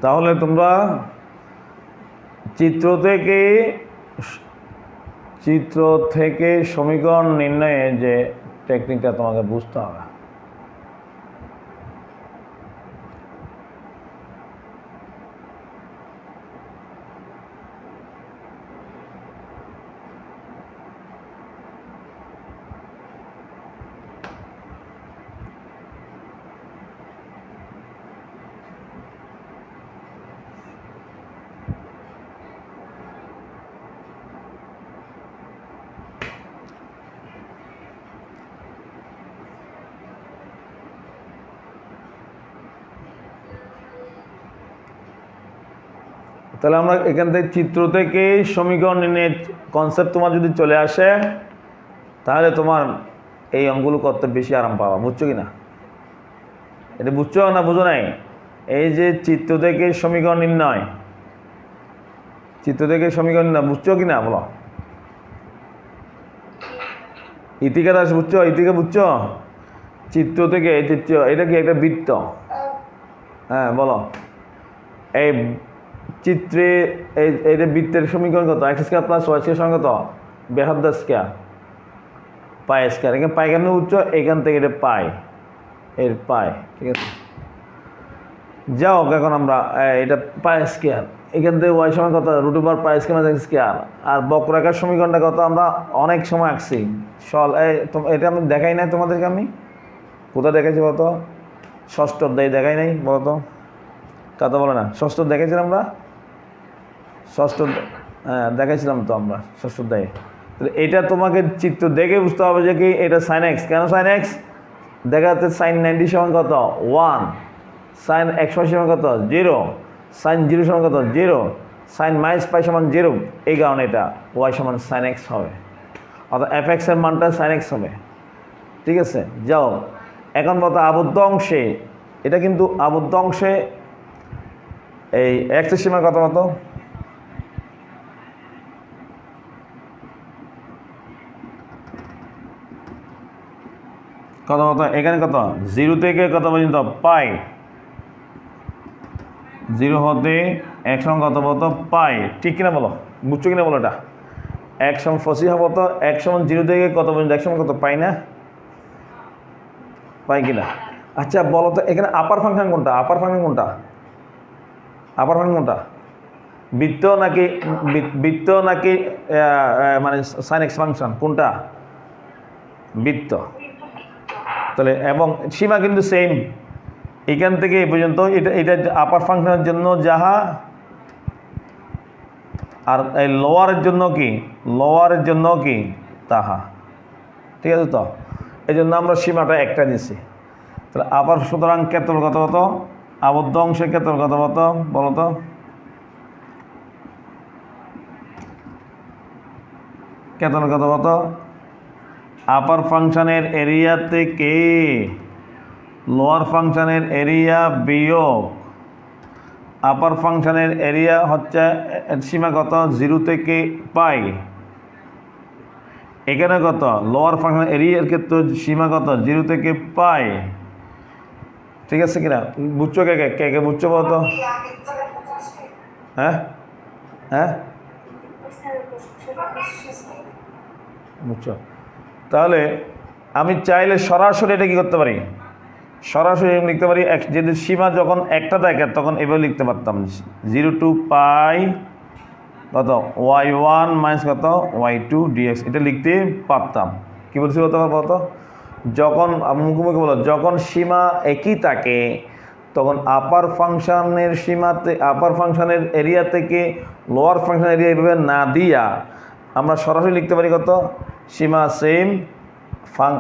তাহলে তোমরা চিত্র থেকে সমীকরণ নির্ণয়ে যে টেকনিকটা তোমাকে বুঝতে হবে। তাহলে আমরা এখান থেকে চিত্র থেকে সমীকরণ নির্ণয়ের কনসেপ্ট তোমার যদি চলে আসে, তাহলে তোমার এই অঙ্কগুলো করতে বেশি আরাম পাওয়া। বুঝছো কি না? এটা বুঝছো না বুঝো নাই? এই যে চিত্র থেকে সমীকরণ নির্ণয়, চিত্র থেকে সমীকরণ নির্ণয় বুঝছো কি না বলো? ইতিকার আছে বুঝছো? ইতিকা বুঝছো? চিত্র থেকে এটা কি একটা বৃত্ত? হ্যাঁ বলো। এই চিত্রে এইটা বৃত্তের সমীকরণ কত? X square plus y square সমান কত? ব্যাসার্ধ স্কোয়ার পাই স্কোয়ার। এখানে পাই কেমন বুঝছো? এখান থেকে এটা পাই, এর পাই, ঠিক আছে? যাও এখন আমরা এটা পাই স্কোয়ার, এখান থেকে ওয়াই সমান কত? √/, Pi square minus x square. আর বক্ররেখার সমীকরণটা কত? আমরা অনেক সময় আঁকছি। এটা আমি দেখাই নাই তোমাদেরকে। আমি কোথায় দেখাইছি বলতো? ষষ্ঠ অধ্যায় দেখাই নাই বলতো, কথা বলে না, ষষ্ঠ দেখেছিলাম আমরা, ষষ্ঠ হ্যাঁ দেখাইছিলাম তো আমরা ষষ্ঠ অধ্যায়ে। তাহলে এটা তোমাকে চিত্র দেখে বুঝতে হবে যে কি এটা সাইন এক্স। কেন সাইন এক্স? দেখা যাচ্ছে সাইন 90 সমান কত 1, সাইন 180 সমান কত 0, সাইন 0 সমান কত 0, সাইন -π সমান 0। এই কারণে এটা ওয়াই সমান সাইন এক্স হবে, অর্থাৎ এফ এক্সের মানটা সাইন এক্স হবে। ঠিক আছে, যাও এখন বলতো আবদ্ধ অংশে, এটা কিন্তু আবদ্ধ অংশে এই এক্সের সীমা কত কত? কত কত এখানে কত 0 থেকে কত পর্যন্ত পাই, 0 হতে 1 সমান কত বলতো পাই, ঠিক কিনা বলো, বুঝছো কিনা বলো? এটা 1 সমান ফসি হবো তো 1 সমান 0 থেকে কত পর্যন্ত 1 সমান কত পাই না, পাই কিনা? আচ্ছা বলো তো এখানে আপার ফাংশন কোনটা? আপার ফাংশন কোনটা? আপার ফাংশন কোনটা? বৃত্ত নাকি বৃত্ত নাকি মানে সাইন এক্স ফাংশন কোনটা? বৃত্ত। তাহলে এবং সীমা কিন্তু সেম, এখান থেকে এই পর্যন্ত এটা এটা আপার ফাংশনের জন্য যাহা, আর এই লোয়ারের জন্য কি, লোয়ারের জন্য কি তাহা। ঠিক আছে তো, এই জন্য আমরা সীমাটা একটা দিছি। তাহলে আবার সুতরাং ক্ষেত্রফল কত কত, আবদ্ধ অংশের ক্ষেত্রফল কত কত বলো তো? ক্ষেত্রফল কত কত? আপার ফাংশনের এরিয়া থেকে লোয়ার ফাংশনের এরিয়া বিয়োগ আপার ফাংশনের এরিয়া হচ্ছে সীমা কত 0 থেকে পাই, এখানে কত লোয়ার ফাংশন এরিয়ার ক্ষেত্রে সীমা কত 0 থেকে পাই। ঠিক আছে কিনা, বুঝছো? কে কে কে কে বুঝছো বলতো? হ্যাঁ হ্যাঁ বুঝছো? তাহলে আমি চাইলে সরাসরি এটা কি করতে পারি, সরাসরি লিখতে পারি। যদি সীমা যখন একটা থাকে তখন এভাবে লিখতে পারতাম 0 টু পাই কত y1 মাইনাস কত y2 dx, এটা লিখতে পারতাম। কি বলছি বলতো? যখন মুখোমুখি বলো, যখন সীমা একই থাকে তখন আপার ফাংশনের সীমাতে, আপার ফাংশনের এরিয়া থেকে লোয়ার ফাংশন এরিয়া এভাবে না দিয়া আমরা সরাসরি লিখতে পারি কত সীমা সেম,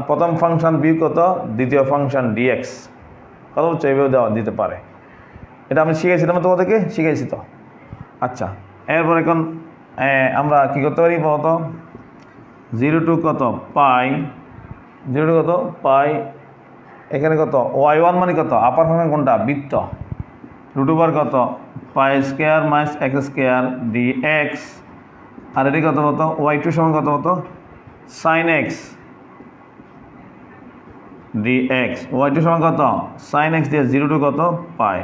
প্রথম ফাংশন বিয়োগ কত দ্বিতীয় ফাংশন dx, কত হচ্ছে এইভাবে দেওয়া দিতে পারে। এটা আমি শিখেছিলাম তোমাদেরকে, শিখেছি তো। আচ্ছা এরপর এখন আমরা কি করতে পারি বলতো? 0 টু কত পাই, 0 টু কত পাই, এখানে কত y1 মানে কত আপার ফাংশন কোনটা বৃত্ত, √/, কত পাই square minus x square dx, আর এটি কত কত y2 সমান কত কত সাইন এক্স dx, y2 সমান কত সাইন এক্স দিয়ে 0 টু কত পাই।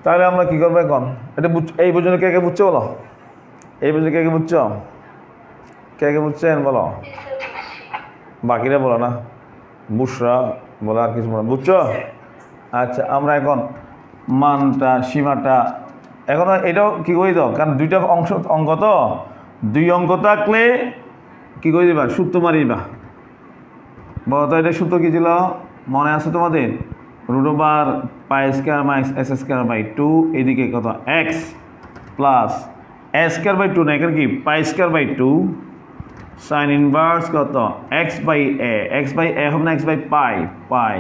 তাহলে আমরা কি করবো এখন? এটা এই পর্যন্ত কে কে বুঝছো বলো? এই পর্যন্ত কে কে বুঝছো? কে কে বুঝছেন বলো? বাকিরা বলো না, বুসরা বলো, আর কিছু বলো, বুঝছো? আচ্ছা আমরা এখন মানটা সীমাটা এখন এটাও কি করে দাও, কারণ দুইটা অঙ্ক তো, 2 অঙ্ক থাকলে কি করে দিবা, সূত্র মারিবা। বলো তো এটা সূত্র কি ছিল মনে আছে তোমাদের? √/, Pi square minus x square by 2, এদিকে কত x plus a square by 2 না, এখানে কি pi square by 2 sine inverse কত এক্স বাই এ হবে না, এক্স বাই পাই পাই।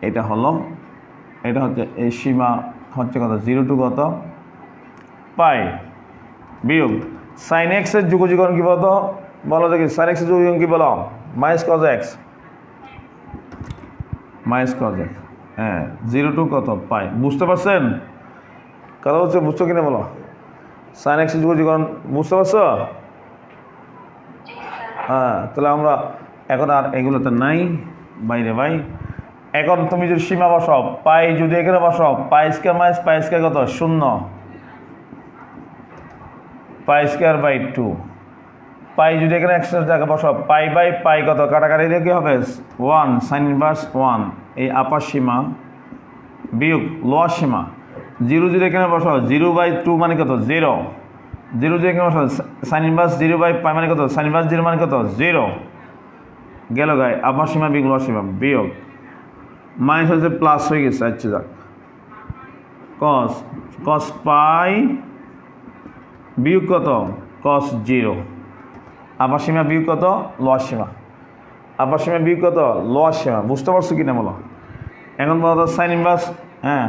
এটা হলো, এটা হচ্ছে এই সীমা হচ্ছে কত 0 টু কত পাই বিয়োগ সাইন এক্সের যুগজীকরণ কি বলতো? বলো দেখি সাইন এক্সের যুগজীকরণ কি বলো? Minus cos x, minus cos x, হ্যাঁ 0 টু কত পাই। বুঝতে পারছেন কথা হচ্ছে? বুঝছো কিনা বলো? সাইন এক্সের যুগজীকরণ বুঝতে পারছো? হ্যাঁ তাহলে আমরা এখন আর এগুলোতে নাই বাইরে ভাই। এখন তুমি যদি সীমা বসাও, পাই যদি এখানে বসাও, পাই স্কোয়ার মাইনাস পাই স্কোয়ার কত 0, পাই স্কোয়ার বাই 2, পাই যদি এখানে এক্সট্রা জায়গা বসাও, পাই বাই পাই কত কাটাকাটি দিয়ে কি হবে 1 সাইন ইনভার্স 1, এই আপার সীমা বিয়োগ লোয়ার সীমা। 0 যদি এখানে বসাও 0/2 মানে কত 0, 0 যদি এখানে বসাও সাইন ইনভার্স 0/পাই মানে কত সাইন ইনভার্স 0 মানে কত 0, গেল গায়ে আপার সীমা বিয়োগ লোয়ার সীমা বিয়োগ মাইনাস হচ্ছে প্লাস হয়ে গেছে। আচ্ছা যাক, কস কস পাই বিয়োগ কত কস 0, আপার সীমা বিয়োগ কত লোয়ার সীমা, আপার সীমা বিয়োগ কত লোয়ার সীমা। বুঝতে পারছো কিনা বলো? এখন বলো সাইন ইনভার্স। হ্যাঁ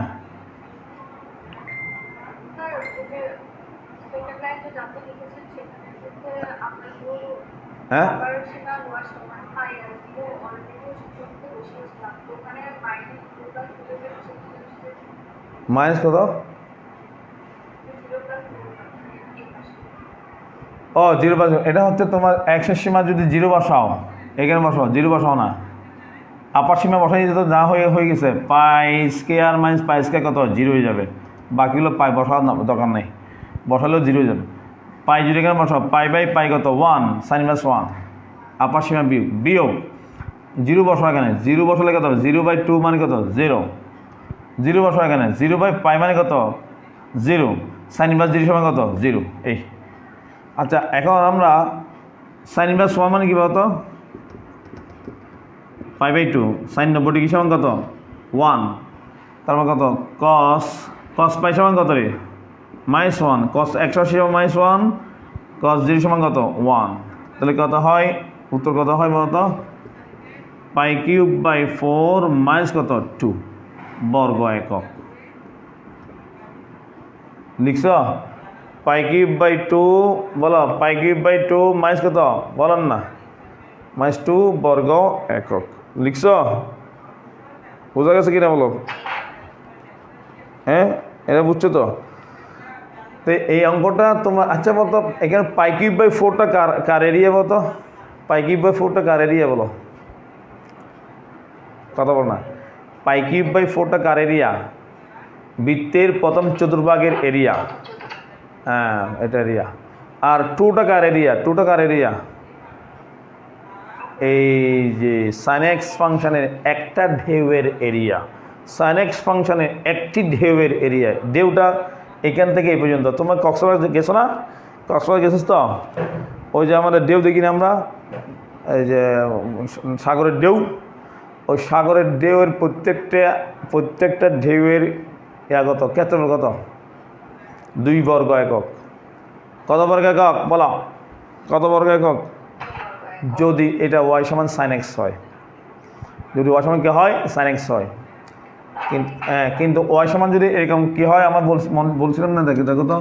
হ্যাঁ মাইনাস কত? ও 0 এটা হচ্ছে তোমার এক্সের সীমা যদি 0 বসাও, এখানে বসাও 0 বসাও না, আপার সীমা বসাই যেত যা হয়ে গেছে পাই স্কোয়ার মাইনাস পাই স্কোয়ার কত 0 হয়ে যাবে। বাকিগুলো পাই বসানোর দরকার নেই, বসালেও 0 হয়ে যাবে। পাই 0 এখানে বসাও, পাই বাই পাই কত 1 সাইন ইনভার্স 1, আপার সীমা বিয়োগ 0 বসাও এখানে, 0 বসালে কত হবে 0/2 মানে কত 0, 0 বসাও এখানে 0/পাই মানে কত 0, সাইন ইনভার্স 0 সমান কত 0। এই আচ্ছা, এখন আমরা সাইন ইনভার্স 1 মানে কি বলতো পাই/2, সাইন 90 ডিগ্রি সমান কত 1, তারপর কত কস পাই সমান কত রে -1, কস 180 সমান -1, কস 0 সমান কত 1। তাহলে কত হয়, উত্তর কত হয় বলতো π³/4 মাইনাস কত 2 বর্গ একক। লিখছ π³/2 বলো, π³/2 মাইনাস কত বলেন না -2 বর্গ একক। লিখছ? বোঝা গেছে কিনা বলো? হ্যাঁ এটা বুঝছো তো? তো এই অঙ্কটা তোমার আচ্ছা বলতো, এখানে π³/4টা কার এরিয়া বলতো? π³/4টা কার এরিয়া বলো? কথা বল না। π³/4টা কার এরিয়া? বৃত্তের প্রথম চতুর্ভাগের এরিয়া। হ্যাঁ এটা এরিয়া। আর 2টা কার এরিয়া? 2টা কার এরিয়া? এই যে সাইন এক্স ফাংশনের একটা ঢেউয়ের এরিয়া, সাইন এক্স ফাংশনের একটি ঢেউয়ের এরিয়া। ঢেউটা এখান থেকে এই পর্যন্ত। তোমরা কক্সবাজার গেছো না? কক্সবাজার গেছিস তো? ওই যে আমাদের ঢেউ দেখি না আমরা, এই যে সাগরের ঢেউ, ওই সাগরের ঢেউয়ের প্রত্যেকটা ঢেউয়ের কত ক্ষেত্রফল কত 2 বর্গ একক। কত বর্গ একক বলো? কত বর্গ একক? যদি এটা ওয়াই সমান সাইন এক্স হয়, যদি ওয়াই সমান কি হয় সাইন এক্স হয়, কিন্তু ওয়াই সমান যদি এরকম কি হয় আমার বলছিলাম না, দেখো তো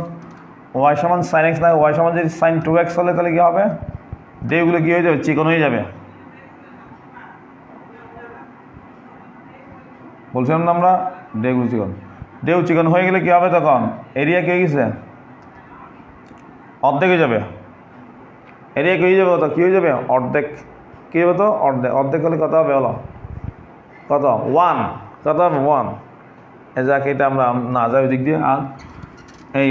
ওয়াই সমান সাইন এক্স না, ওয়াই সমান যদি সাইন 2x হলে তাহলে কী হবে? ঢেউগুলো কী হয়ে যাবে? চিকন হয়ে যাবে। বলছিলাম না আমরা ঢেউগুলো চিকন, ঢেউ চিকন হয়ে গেলে কী হবে? তখন এরিয়া কী হয়ে গেছে? অর্ধেক হয়ে যাবে। এরিয়া কী হয়ে যাবে? তো কী হয়ে যাবে? অর্ধেক। কী হবে তো? অর্ধেক। অর্ধেক হলে কত হবে বলো? কত 1, কত হবে 1। যাক এটা আমরা না যাই দিক দিয়ে। আর এই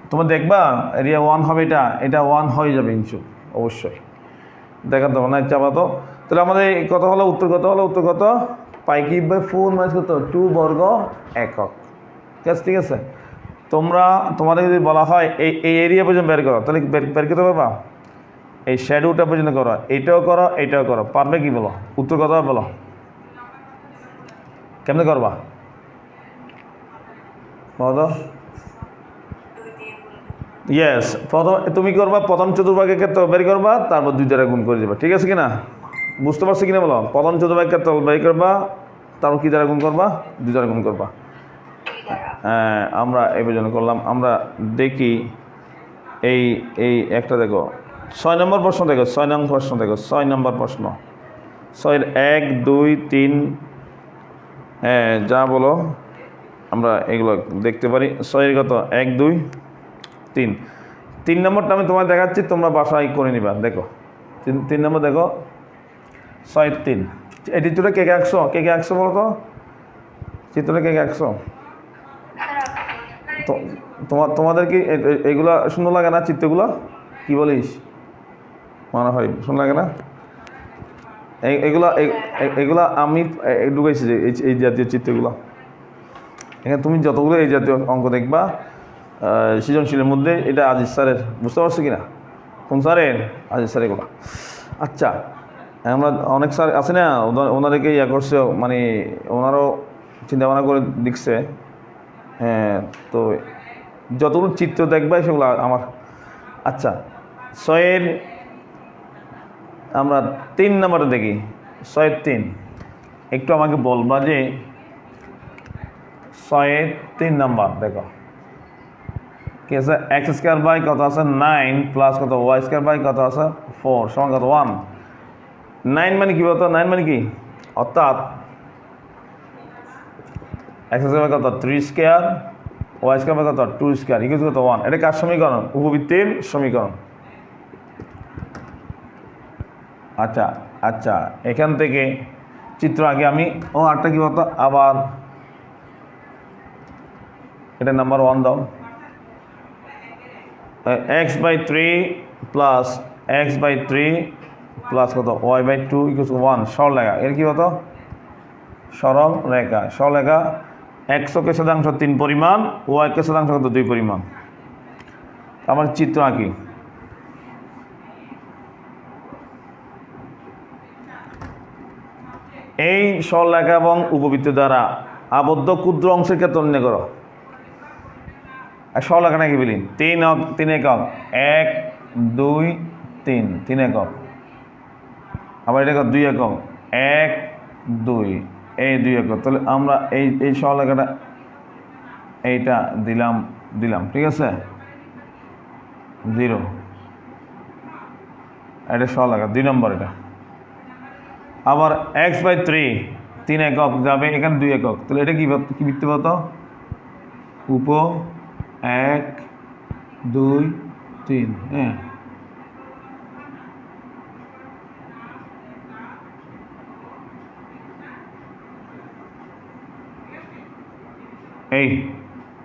তোমরা দেখবা এরিয়া 1 হবে, এটা 1 হয়ে যাবে ইঞ্চু অবশ্যই। দেখা দেবো না চাপা তো। তাহলে আমাদের কত হলো উত্তর? কত হলো উত্তর? কত π³ মাইনাস কত 2 বর্গ একক। ঠিক আছে। তোমাদের যদি বলা হয় এই এরিয়া পর্যন্ত বের করো, তাহলে বের করতে পারবা? এই শ্যাডোটা পর্যন্ত করো, এইটাও করো, এইটাও করো, পারবে কি বলো? উত্তর কত হবে বলো? কেমনে করবা বলো? ইয়েস, প্রথম তুমি করবা, প্রথম চতুর্ভাগের ক্ষেত্রে বের করবা, তারপর 2 দ্বারা গুণ করে দেবা। ঠিক আছে কিনা? বুঝতে পারছো কিনা বলো? প্রথম চতুর্ভাগের ক্ষেত্রে বের করবা, তারপর কী দ্বারা গুণ করবা? 2 দ্বারা গুণ করবা। হ্যাঁ আমরা এই পর্যন্ত করলাম। আমরা দেখি এই একটা দেখো 6 নম্বর প্রশ্ন দেখো, 6 নম্বর প্রশ্ন দেখো, 6 নম্বর প্রশ্ন। 6-এর 1, 2, 3 হ্যাঁ যা বলো আমরা এগুলো দেখতে পারি। 6-এর কত 1, 2, 3। 3 নম্বরটা আমি তোমায় দেখাচ্ছি, তোমরা বাসায় করে নিবা। দেখো 3 নম্বর দেখো, 6-এর 3। এই চিত্রটা কে আঁকছো? কে আঁকছো বলো তো? চিত্রটা কে আঁকছো? তোমাদের কি এগুলা সুন্দর লাগে না? চিত্রগুলো কি বলিস মনে হয় সুন্দর লাগে না? এগুলা আমি ঢুকাইছি যে এই জাতীয় চিত্রগুলো। এখানে তুমি যতগুলো এই জাতীয় অঙ্ক দেখবা সৃজনশীলের মধ্যে, এটা আজিজ স্যারের। বুঝতে পারছো কিনা? কোন স্যারের? আজিজ স্যার এগুলো। আচ্ছা আমরা অনেক স্যার আছে না, ওনাদেরকে ইয়া করছে, মানে ওনারও চিন্তা ভাবনা করে দেখছে। হ্যাঁ, তো যতগুলো চিত্র দেখবে সেগুলো আমার। আচ্ছা, 6-এর আমরা 3 নম্বরে দেখি। 6-এর 3 একটু আমাকে বলবা যে 6-এর 3 নম্বর দেখো কি আছে। এক্স স্কোয়ার বাই কত আছে 9 প্লাস কত ওয়াই স্কোয়ার বাই কত আছে 4 সমান কত 1। 9 মানে কি বলতো? 9 মানে কি? অর্থাৎ এক্স স্কোয়ার বাই কত 3 স্কোয়ার, ওয়াই স্কোয়ার বাই কত 2 স্কোয়ার, ইকুয়াল কত 1। এটা কার সমীকরণ? উপবৃত্তির সমীকরণ। আচ্ছা আচ্ছা, এখান থেকে চিত্র আগে আমি আটটা কি বলতো, আবার এটা নাম্বার 1 দাও। X by 3 plus x by 3 plus কত ওয়াই বাই 2 ইকুয়াল 1 সরলরেখা। এর কি হতো? সরল রেখা। সরলরেখা এক্সকে শতাংশ 3 পরিমাণ, ওয়াইকে শতাংশ কত 2 পরিমাণ। আমার চিত্র আঁকি। এই সরলরেখা এবং উপবৃত্ত দ্বারা আবদ্ধ ক্ষুদ্র অংশের ক্ষেত্রে নির্ণয় করো। সরলরেখা নাকি বলি 3 একক 1 2 3 3 একক। আবার এটা 2 একক 1 2 এই 2 একক। তাহলে আমরা এই সরলরেখাটা এইটা দিলাম ঠিক আছে 0। এটা সরলরেখা 2 নম্বর। এটা আবার এক্স বাই 3 একক যাবে এখানে 2 একক। তাহলে এটা কি বৃত্ত বলতো? উপ 1 2 3। হ্যাঁ, এই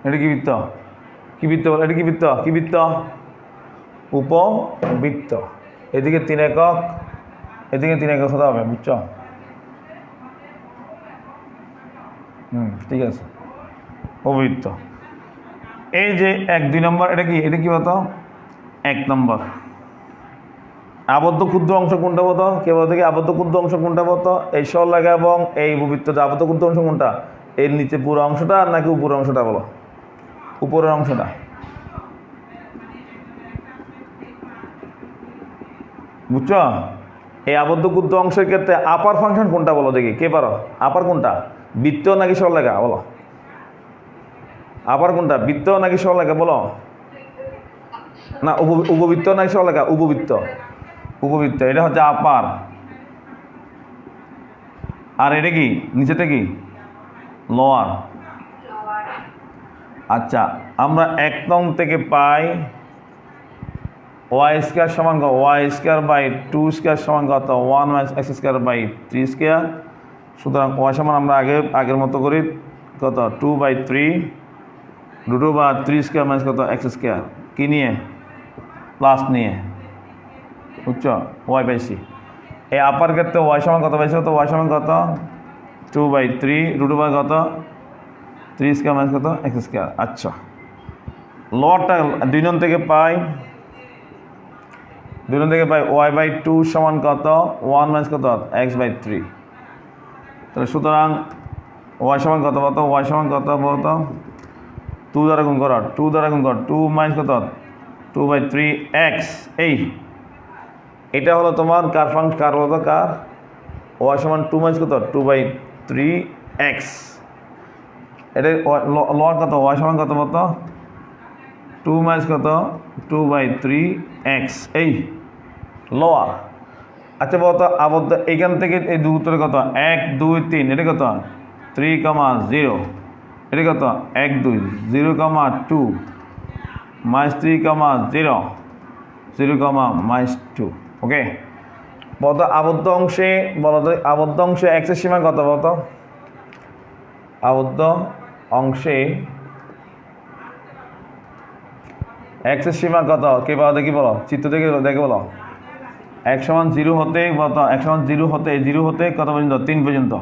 এটা কি বৃত্ত? কি বৃত্ত? এটা কি বৃত্ত? কি বৃত্ত? উপবৃত্ত। এদিকে 3 একক, এদিকে 3 একক হতে হবে, বুঝছো? ঠিক আছে, উপবৃত্ত। এই যে 1 2 নম্বর এটা কি? এটা কি বলতো? 1 নম্বর। আবদ্ধ ক্ষুদ্র অংশ কোনটা বলতো? কে বলতো কি আবদ্ধ ক্ষুদ্র অংশ কোনটা বলতো? এই সরলরেখা এবং এই উপবৃত্তটা আবদ্ধ ক্ষুদ্র অংশ কোনটা? এর নিচে পুরো অংশটা নাকি উপরের অংশটা? বলো, উপরের অংশটা। বুঝছো? এই আবদ্ধ ক্ষুদ্র অংশের ক্ষেত্রে আপার ফাংশন কোনটা বলো দেখি, কে পারো? আপার কোনটা, বৃত্ত নাকি সরলরেখা? বলো, আপার কোনটা, বৃত্ত নাকি সরলরেখা? বলো না, উপবৃত্ত নাকি সরলরেখা? উপবৃত্ত। উপবৃত্ত এটা হচ্ছে আপার। আর এটা কি নিচেটা কি? লোয়ার। আচ্ছা, আমরা 1 নং থেকে পাই ওয়াই স্কোয়ার সমান কত? ওয়াই স্কোয়ার বাই 2 স্কোয়ার সমান কত? 1 minus x square by 3 square. সুতরাং ওয়াই সমান আমরা আগের মতো করি কত? 2/3 রুট ওভার 3 স্কোয়ার মাইনাস কত? X square. কি নিয়ে? প্লাস নিয়ে, বুঝছো? ওয়াই পাইছি। এই আপার ক্ষেত্রে ওয়াই সমান কত পাইছি? কত? ওয়াই সমান কত? 2/3 রুট ওভার কত? 3 স্কোয়ার মাইনাস কত? X square. আচ্ছা, লোয়ারটা 2 নং থেকে পাই, 2 নং থেকে পাই ওয়াই বাই 2 সমান কত? 1 মাইনাস কত? X by 3। তাহলে সুতরাং ওয়াই সমান কত বলতো? ওয়াই সমান কত বলতো? 2 দ্বারা গুণ করো, 2 দ্বারা গুণ করো, 2 মাইনাস কত? 2/3 এক্স। এটা হলো তোমার কার ফাংশন? কার বলতো? কার? ওয়াই সমান 2 মাইনাস কত? 2/3 এক্স। এটা লোয়ার কত? ওয়াই সমান কত বলতো? 2 মাইনাস কত? 2/3 এক্স। এই লোয়ার। আচ্ছা বলতো আবদ্ধ এইখান থেকে এই দূরত্বটা কত? 1 2 3। এটা কত? 3,0। এটা কত? 1 2 0,2 মাইনাস 3,0 0,-2। ওকে, বলতো আবদ্ধ অংশে, বলতো আবদ্ধ অংশে এক্সের সীমা কত বলতো? আবদ্ধ অংশে এক্সের সীমা কত? কে বলো দেখি, বলো চিত্র দেখে বলো। 1 সমান 0 হতে বলতো 1 সমান 0 হতে কত পর্যন্ত? 3 পর্যন্ত।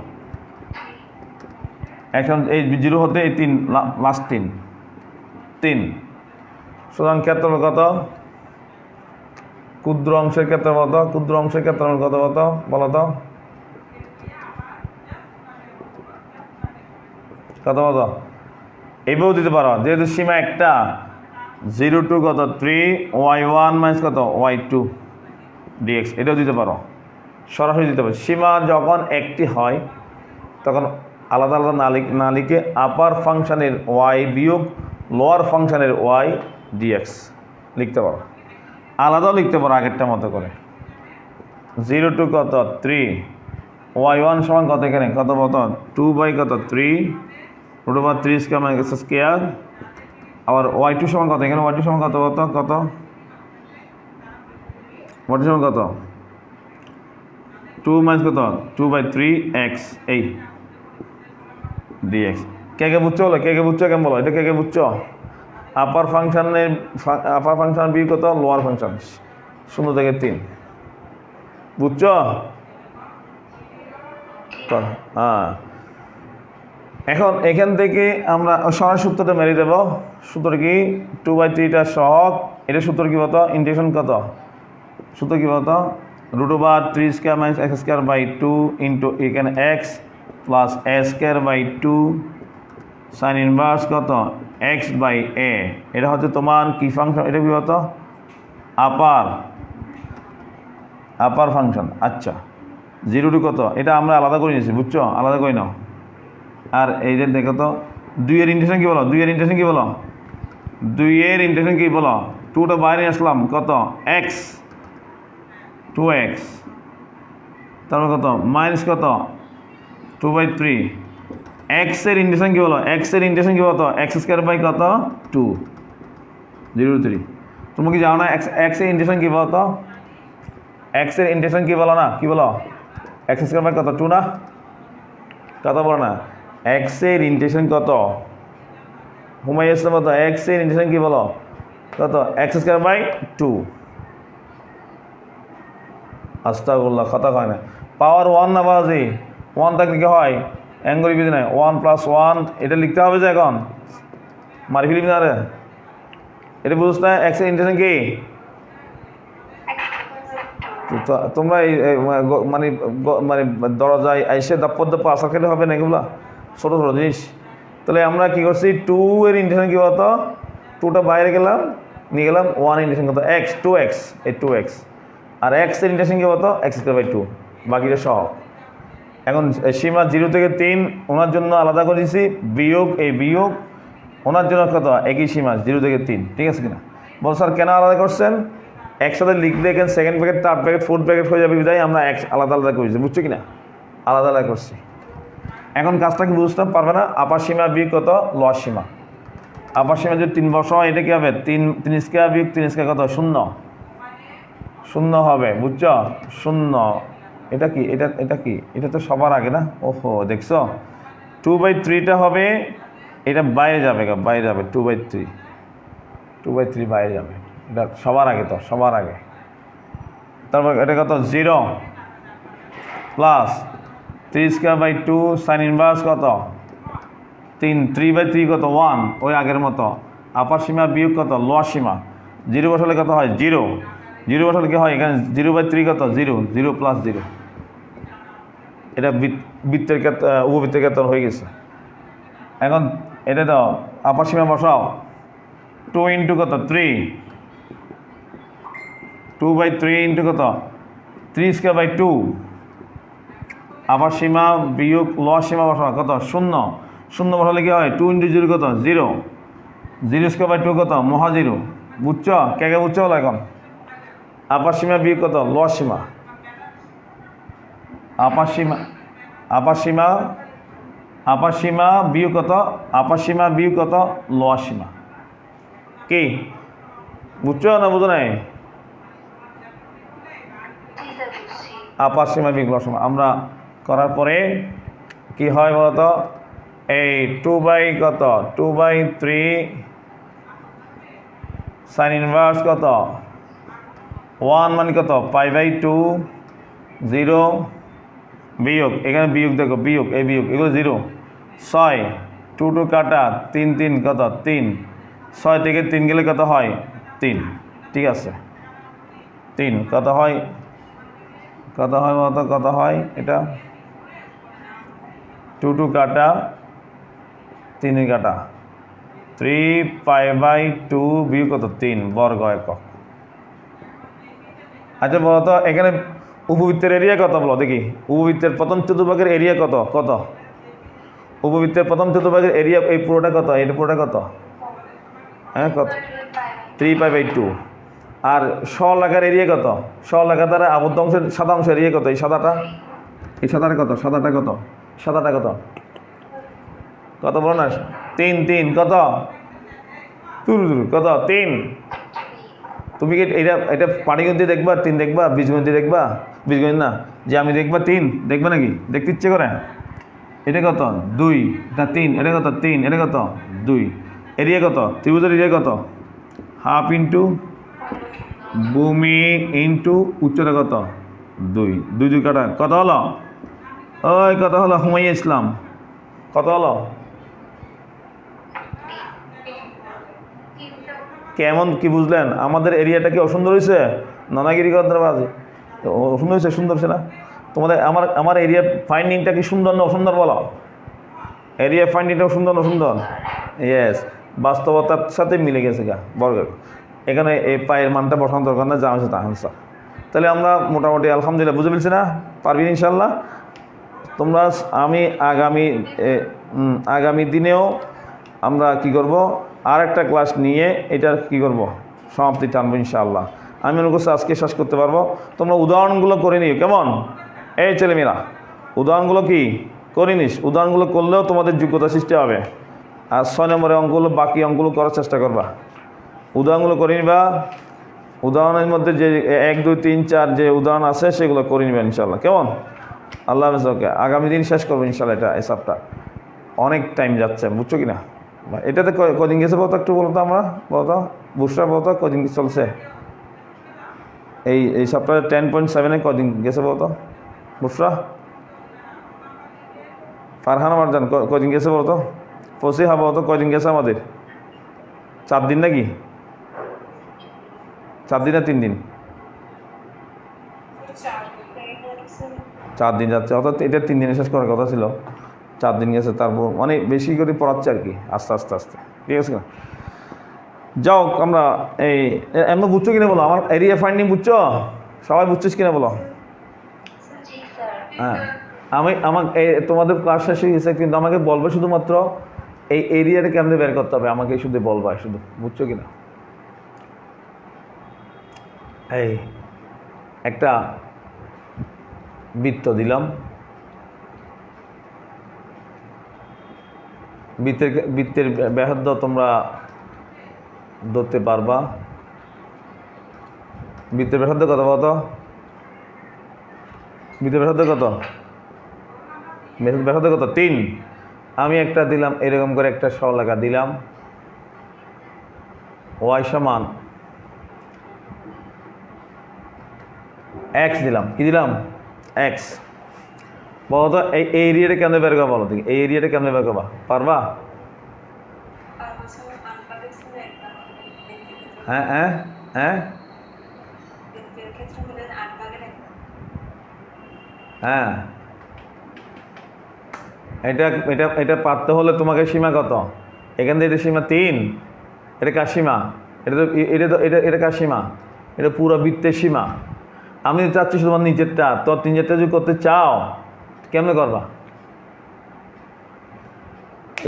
1 সমান এই 0 হতে এই 3 লাস্ট 3। সুতরাং ক্ষেত্রফল কত? ক্ষুদ্র অংশের ক্ষেত্রে বলো তো, ক্ষুদ্র অংশের ক্ষেত্রে কত বলো তো কত বলো। এইভাবেও দিতে পারো, যেহেতু সীমা একটা 0 to কত 3 y1 মাইনাস কত y2 dx, এটাও দিতে পারো, সরাসরি দিতে পারো। সীমা যখন একটি হয় তখন আলাদা আলাদা না লিখে আপার ফাংশানের y বিয়োগ লোয়ার ফাংশানের y dx লিখতে পারো, আলাদাও লিখতে পারো আগেরটা মতো করে। 0 to কত 3 y1 সমান কত, এখানে কত কত 2 কত 3 root over 3 square minus square, আবার y2 সমান কত, এখানে y2 সমান কত y2 সমান কত 2 মাইনাস কত 2/3x এই dx। কে বুঝছো বলো, কে বুঝছো কেমন বলো, এটা কে বুঝছো? আপার ফাংশন বি কত লোয়ার ফাংশন 0 থেকে 3 বুঝছো? হ্যাঁ, এখন এখান থেকে আমরা সরাসরি সূত্রটা মেরে দেব। সূত্র কি 2/3টা সহগ, এটা সূত্র কি বলতো ইন্টিগ্রেশন কত, সূত্র কি বলতো root over 3 square minus x square by 2 into এখানে x plus a square by 2 sine inverse কত x বাই a। এটা হচ্ছে তোমার কি ফাংশন, এটা কি বলতো আপার ফাংশন। আচ্ছা 0 টু কত, এটা আমরা আলাদা করে নিয়েছি, বুঝছো, আলাদা করে নাও। আর এই যে দেখো তো 2 এর ইন্টিগ্রেশন কি বলো, 2 এর ইন্টিগ্রেশন কি বলো 2টা বাইরে আসলাম কত x 2x, তারপর কত মাইনাস কত 2/3 x এর ইন্টিগ্রেশন কি বলো, x এর ইন্টিগ্রেশন কি বলো x স্কয়ার বাই কত 2 0 to 3। তুমি কি জানো না x এর ইন্টিগ্রেশন কি বলো তো, x এর ইন্টিগ্রেশন কি বলো না, কি বলো x স্কয়ার বাই কত 2 না, কত বলো না x এর ইন্টিগ্রেশন কত হুমায়ুন মতো x এর ইন্টিগ্রেশন কি বলো কত x স্কয়ার বাই 2। আস্তাগফিরুল্লাহ, কথা কয় না, পাওয়ার 1 না বাজি 1 থাকলে কি হয় অ্যাঙ্গেল বিধি নাই 1 + 1, এটা লিখতে হবে যে এখন মারি ফেলিবি না রে, এটা বুঝছ না x এর ইন্টিগ্রেশন কি। তোমরা মানে দরজায় আইসে দপ্প আশা খেলে হবে না, এগুলো ছোটো ছোটো জিনিস। তাহলে আমরা কি করছি 2 এর ইন্টিগ্রেশন কি বলতো 2টা বাইরে গেলাম নিয়ে গেলাম 1 ইন্টিগ্রেশন কত x 2x এই 2x, আর x এর ইন্টিগ্রেশন কি বলতো x স্কয়ার বাই 2 বাকিটা সহ। এখন সীমা 0 থেকে 3 ওনার জন্য আলাদা করে দিয়েছি, বিয়োগ এই বিয়োগ ওনার জন্য কত একই সীমা 0 থেকে 3, ঠিক আছে কিনা বল স্যার কেন আলাদা করছেন, একসাথে লিখলে এখানে second bracket third bracket fourth bracket হয়ে যাবে, বিধায় আমরা আলাদা আলাদা করেছি, বুঝছো কিনা আলাদা আলাদা করছি। এখন কাজটা কি বুঝতে পারবে না, আপার সীমা বিয়োগ কত লোয়ার সীমা, আপার সীমা যদি 3 বর্ষ হয় এটা কি হবে 3 স্কয়ার বিয়োগ 3 স্কয়ার কত 0 হবে, বুঝছো 0। এটা কি এটা তো সবার আগে না, ওহো দেখছো 2/3টা হবে, এটা বাইরে যাবে 2/3 বাইরে যাবে, এটা সবার আগে তো সবার আগে। তারপর এটা কত 0 plus 3 square by 2 sine inverse কত 3/3 কত 1 ওই আগের মতো। আপার সীমা বিয়োগ কত লোয়ার সীমা, 0 বসালে কত হয় 0 বসালে কি হয় এখানে 0/3 কত 0 প্লাস 0, এটা বৃত্তের ক্ষেত্রে উপবৃত্তের ক্ষেত্রে হয়ে গেছে। এখন এটা দাও আপার সীমা বসাও 2 ইন্টু কত 3 2/3 ইন্টু কত 3 স্কয়ার বাই 2, আবার সীমা বিয়োগ লোয়ার সীমা বসাও কত 0 বসালে কি হয় 2 ইন্টু 0 কত 0 স্কয়ার বাই 2 কত মহা 0, বুঝছো কে বুঝছো বলো। এখন আপার সীমা বিয়োগ কত লোয়ার সীমা, আপার সীমা বিয়োগ কত লোয়ার সীমা, কি বুঝছো না বুঝো নাই, আপার সীমা বিয়োগ লোয়ার সীমা আমরা করার পরে কি হয় বলতো এই 2/3 সাইন ইনভার্স কত 1 মানে কত π/2 0 বিয়োগ এখানে বিয়োগ দেখো বিয়োগ এই বিয়োগ এগুলো 0 6 2 কাটা 3 কত 3 6 থেকে 3 গেলে কত হয় 3, ঠিক আছে 3 কত হয় কত হয় এটা 2 2 কাটা 3 কাটা 3π/2 বিয়োগ কত 3 বর্গ একক। আচ্ছা বলো তো এখানে উপবৃত্তের এরিয়া কত বলো দেখি, উপবৃত্তের প্রথম চতুর্ভাগের এরিয়া কত উপবৃত্তের প্রথম চতুর্ভাগের এরিয়া এই পুরোটা কত, এটা পুরোটা কত? হ্যাঁ কত? 3π/2। আর স্বলাকার এরিয়া কত? স্বলাকার দ্বারা আবদ্ধ অংশের সাদা অংশের এরিয়া কত? এই সাদাটা কত? সাদাটা কত বলো না? 3 কত? কত? 3। তুমি কি এটা পাটিগণিত দিয়ে দেখবা 3 দেখবা, বীজগণিত দিয়ে দেখবা? বীজগণিত না, যে আমি দেখবা 3 দেখবা নাকি? দেখতে ইচ্ছে করে? এটা কত? 2, এটা 3, এটা কত? 3, এটা কত? 2। এরিয়া কত? ত্রিভুজের এরিয়া কত? হাফ ইন্টু ভূমি ইন্টু উচ্চতা কত? 2 কাটা কত হলো? ওই কত হলো হুমাইয়া ইসলাম? কত হলো? কেমন কি বুঝলেন? আমাদের এরিয়াটা কি অসুন্দর হয়েছে? নানাগিরি বাজে সুন্দর হয়েছে? সুন্দর হয়েছে না? তোমাদের আমার এরিয়া ফাইন্ডিংটা কি সুন্দর না অসুন্দর বলো? এরিয়া ফাইন্ডিংটাও সুন্দর না সুন্দর? ইয়েস, বাস্তবতার সাথে মিলে গেছে গা বর্গের। এখানে এই পায়ের মানটা বসানো দরকার না, যা হচ্ছে তা আনসার। তাহলে আমরা মোটামুটি আলহামদুলিল্লাহ বুঝে ফেলছি না? পারবি ইনশাল্লাহ? তোমরা আগামী দিনেও আমরা কি করব, আর একটা ক্লাস নিয়ে এটার কি করব, সমাপ্তি টানবো ইনশাআল্লাহ। আমি মনে করছি আজকে শেষ করতে পারবো। তোমরা উদাহরণগুলো করে নিও কেমন? এই ছেলেমেয়েরা উদাহরণগুলো কি করে নিস, উদাহরণগুলো করলেও তোমাদের যোগ্যতা সৃষ্টি হবে। আর 6 নম্বরের অঙ্কগুলো, বাকি অঙ্কগুলো করার চেষ্টা করবা। উদাহরণগুলো করে নিবা। উদাহরণের মধ্যে যে 1 2 3 4 যে উদাহরণ আছে সেগুলো করে নিবা ইনশাআল্লাহ। কেমন? আল্লাহ হাফেজ। ওকে, আগামী দিন শেষ করবো ইনশাআল্লাহ। এটা এই সপ্তাহ অনেক টাইম যাচ্ছে, বুঝছো কি না? এটাতে কদিন গেছে বলতো, একটু বলতো আমরা, বলতো বুসরা, বলতো কদিন চলছে এই সপ্তাহে? 10.7 কদিন গেছে বলতো বুসরা? ফারহানা মারজান কদিন গেছে বলতো? ফসিহা বলতো কদিন গেছে আমাদের? 4 দিন নাকি? 4 দিন না 3 দিন? 4 দিন যাচ্ছে, অর্থাৎ এটা 3 দিনে শেষ করার কথা ছিল, 4 দিন গেছে। তারপর অনেক বেশি করে পড়াচ্ছে আর কি, আস্তে আস্তে। ঠিক আছে না? যাও আমরা এমন বুঝছো কিনা বলো? আমার এরিয়া ফাইন্ডিং বুঝছো? সবাই বুঝছিস কিনা বলো? হ্যাঁ, তোমাদের ক্লাস শেষ হয়ে গেছে, কিন্তু আমাকে বলবে শুধুমাত্র এই এরিয়াটা কেমনে বের করতে হবে, আমাকে শুধু বলবা শুধু, বুঝছো কিনা? এই একটা বৃত্ত দিলাম, বৃত্তের ব্যাসার্ধ তোমরা ধরতে পারবা। বৃত্তের ব্যাসার্ধ কত বলতো? বৃত্তের ব্যাসার্ধ কত? 3। আমি একটা দিলাম এরকম করে, একটা সরলরেখা দিলাম, y সমান x দিলাম। কি দিলাম? x। বলো তো এই এরিয়াটা কেমনে বের করবা? বলো দেখি, এই এরিয়াটা কেমনে বের করবা? পারবা? হ্যাঁ হ্যাঁ হ্যাঁ হ্যাঁ, এটা পারতে হলে তোমাকে সীমা কত? এখান থেকে এটা সীমা 3। এটা কার সীমা? এটা কার সীমা? এটা পুরো বৃত্তের সীমা। আমি চাচ্ছি শুধুমাত্র নিচেরটা, তো 3 যদি করতে চাও কেমনে করবা?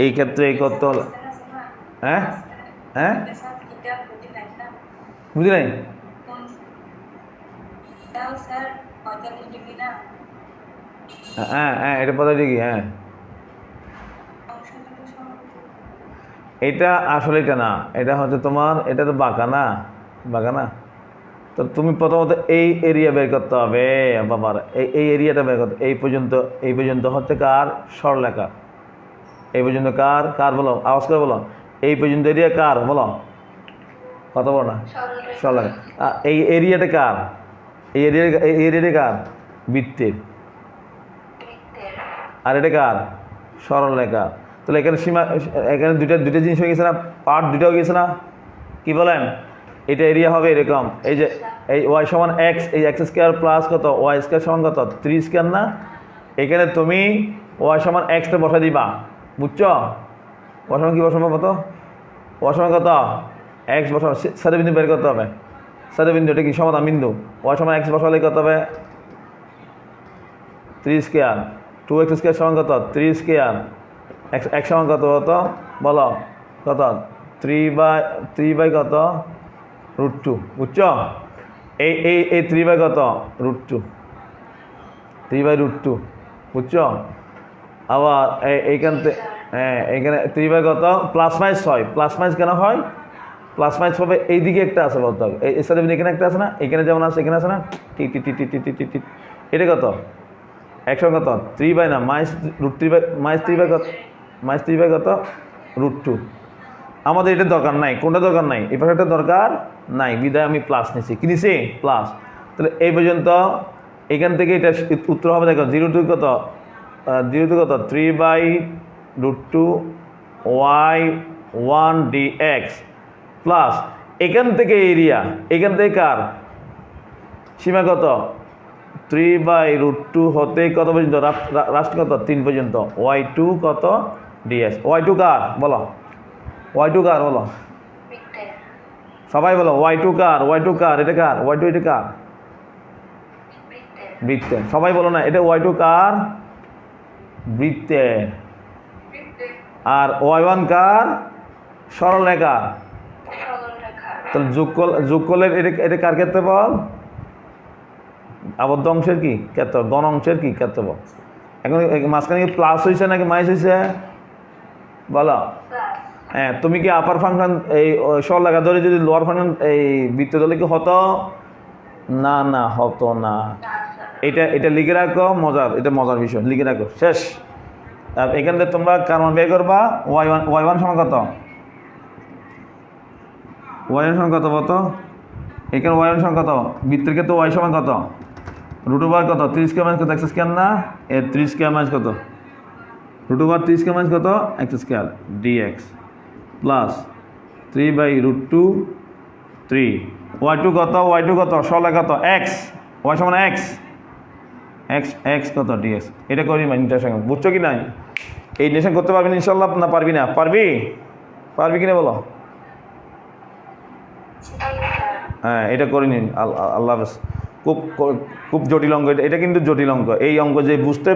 এই ক্ষেত্রে এই করতে হলো। হ্যাঁ হ্যাঁ, বুঝি নাই? হ্যাঁ হ্যাঁ, এটা 45 ডিগ্রি। হ্যাঁ, এটা আসলে এটা না, এটা হচ্ছে তোমার, এটা তো বাঁকা না। তো তুমি প্রথমত এই এরিয়া বের করতে হবে বাবার, এই এরিয়াটা বের করতে। এই পর্যন্ত হচ্ছে কার? সরলরেখা। এই পর্যন্ত কার বলো, আওয়াজ করে বলো। এই পর্যন্ত এরিয়া কার বলো? কথা বলো না, সরলরেখা। এই এরিয়াটা কার? এই এরিয়াটা কার? বৃত্তের। আর এটা কার? সরলরেখা। তাহলে এখানে সীমা, এখানে দুইটা জিনিস হয়ে গেছে না? পার্ট দুইটা হয়ে গেছে না? কি বলেন? এটা এরিয়া হবে এরকম, এই যে এই ওয়াই সমান এক্স, এই এক্স স্কোয়ার প্লাস কত ওয়াই স্কোয়ার সমান কত 3 স্কোয়ার না, এখানে তুমি ওয়াই সমান এক্সটা বসা দিবা, বুঝছো? ওয়াই সমান কি বসাবো কত, ওয়াই সমান কত এক্স বসাবো, সাদা বিন্দু বের করতে হবে, সাদা বিন্দু এটা কি সমাধান বিন্দু, ওয়াই সমান এক্স বসালে কত হবে 3 স্কোয়ার, 2x স্কোয়ার সমান কত 3 স্কোয়ার, এক্স সমান কত কত বলো কত 3 বাই কত √2, বুঝছো? এই 3 বাই কত √2, 3/√2, বুঝছো? আবার এইখান থেকে হ্যাঁ এইখানে 3 বাই কত প্লাস মাইনাস হয়, প্লাস মাইনাস কেন হয়, প্লাস মাইনাস হবে এইদিকে একটা আছে বলতে হবে, এই সাথে এখানে একটা আছে না, এখানে যেমন আছে এখানে আছে না, টি টি টি টি টি টি টি, এটা কত একশো কত 3 বাই না -√3 বাই -3 বাই কত -3 বাই কত √2। আমাদের এটা দরকার নাই, কোনটা দরকার নাই, এই পাশে দরকার নাই, বিদায় আমি প্লাস নিছি, কি নিছি প্লাস। তাহলে এই পর্যন্ত এখান থেকে এটা উত্তর হবে দেখো 0 টু কত 3/√2 y1 dx প্লাস এখান থেকে এরিয়া, এখান থেকে কার সীমা কত 3/√2 হতে কত পর্যন্ত লাস্ট কত 3 পর্যন্ত, y2 কত dx, y2 কার বলো, y2 কার বলো সবাই বলো, y2 কার, y2 কার, এটা কার y2, এটা কার বৃত্তের, সবাই বলো না, এটা y2 কার বৃত্তের, আর y1 কার সরলরেখার, তাহলে যোগ করলে এটা কার ক্ষেত্রফল, আবদ্ধ অংশের কি ক্ষেত্রফল, ঘন অংশের কি ক্ষেত্রফল। এখন মাঝখানে কি প্লাস হয়েছে নাকি মাইনাস হয়েছে বলো? হ্যাঁ, তুমি কি আপার ফাংশন এই সরলরেখা ধরে যদি লোয়ার ফাংশন এই বৃত্ত ধরলে কি হতো না, না হতো না। এটা লিখে রাখো, মজার, এটা মজার বিষয়, লিখে রাখো শেষ। আর এখান থেকে তোমরা কার মান বের করবা, y1 সমান কত, y1 সমান কত বলতো, এখানে y1 সমান কত, বৃত্তের ক্ষেত্রে y সমান কত √2 কত 3 স্কয়ার মাইনাস কত x স্কয়ার না, এর 3 স্কয়ার মাইনাস কত √2 3 স্কয়ার মাইনাস কত x square dx plus 3/√2 3, y2 কত সরলরেখা কত x, y সমান x কত dx, এটা করি মাইন্ডটার সঙ্গে, বুঝছো কি নাই? এই নিশান করতে পারবি না ইনশাল্লাহ, না পারবি না, পারবি কিনা বলো? হ্যাঁ, এটা করে নিন, আল্লাহ হাফেজ। খুব জটিল অঙ্ক এটা কিন্তু জটিল অঙ্ক, এই অঙ্ক যে বুঝতে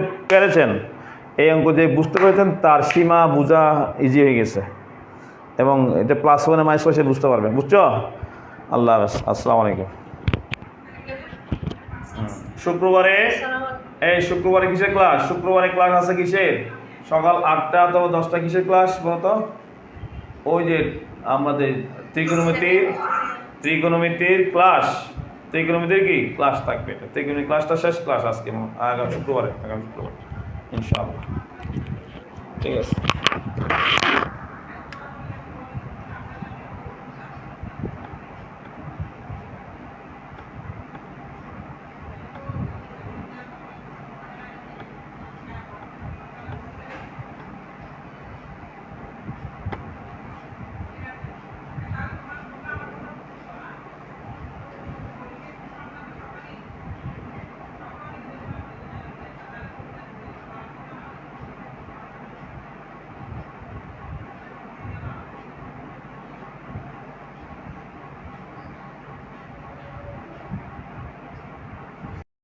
পেরেছেন, তার সীমা বোঝা ইজি হয়ে গেছে, এবং এটা প্লাস ওয়ানে মাইনাস সে বুঝতে পারবেন, বুঝছো? আল্লাহ হাফেজ, আসসালামু আলাইকুম। শুক্রবারে কিসের ক্লাস? শুক্রবারে ক্লাস আছে কিসের? সকাল 8টা অথবা 10টা। কিসের ক্লাস বলতো? ওই যে আমাদের ত্রিকোণমিতির ক্লাস, ত্রিকোণমিতির কি ক্লাস থাকবে, এটা ত্রিকোণমিতির ক্লাসটা শেষ ক্লাস আজকে, আগামী শুক্রবারে ইনশাআল্লাহ, ঠিক আছে।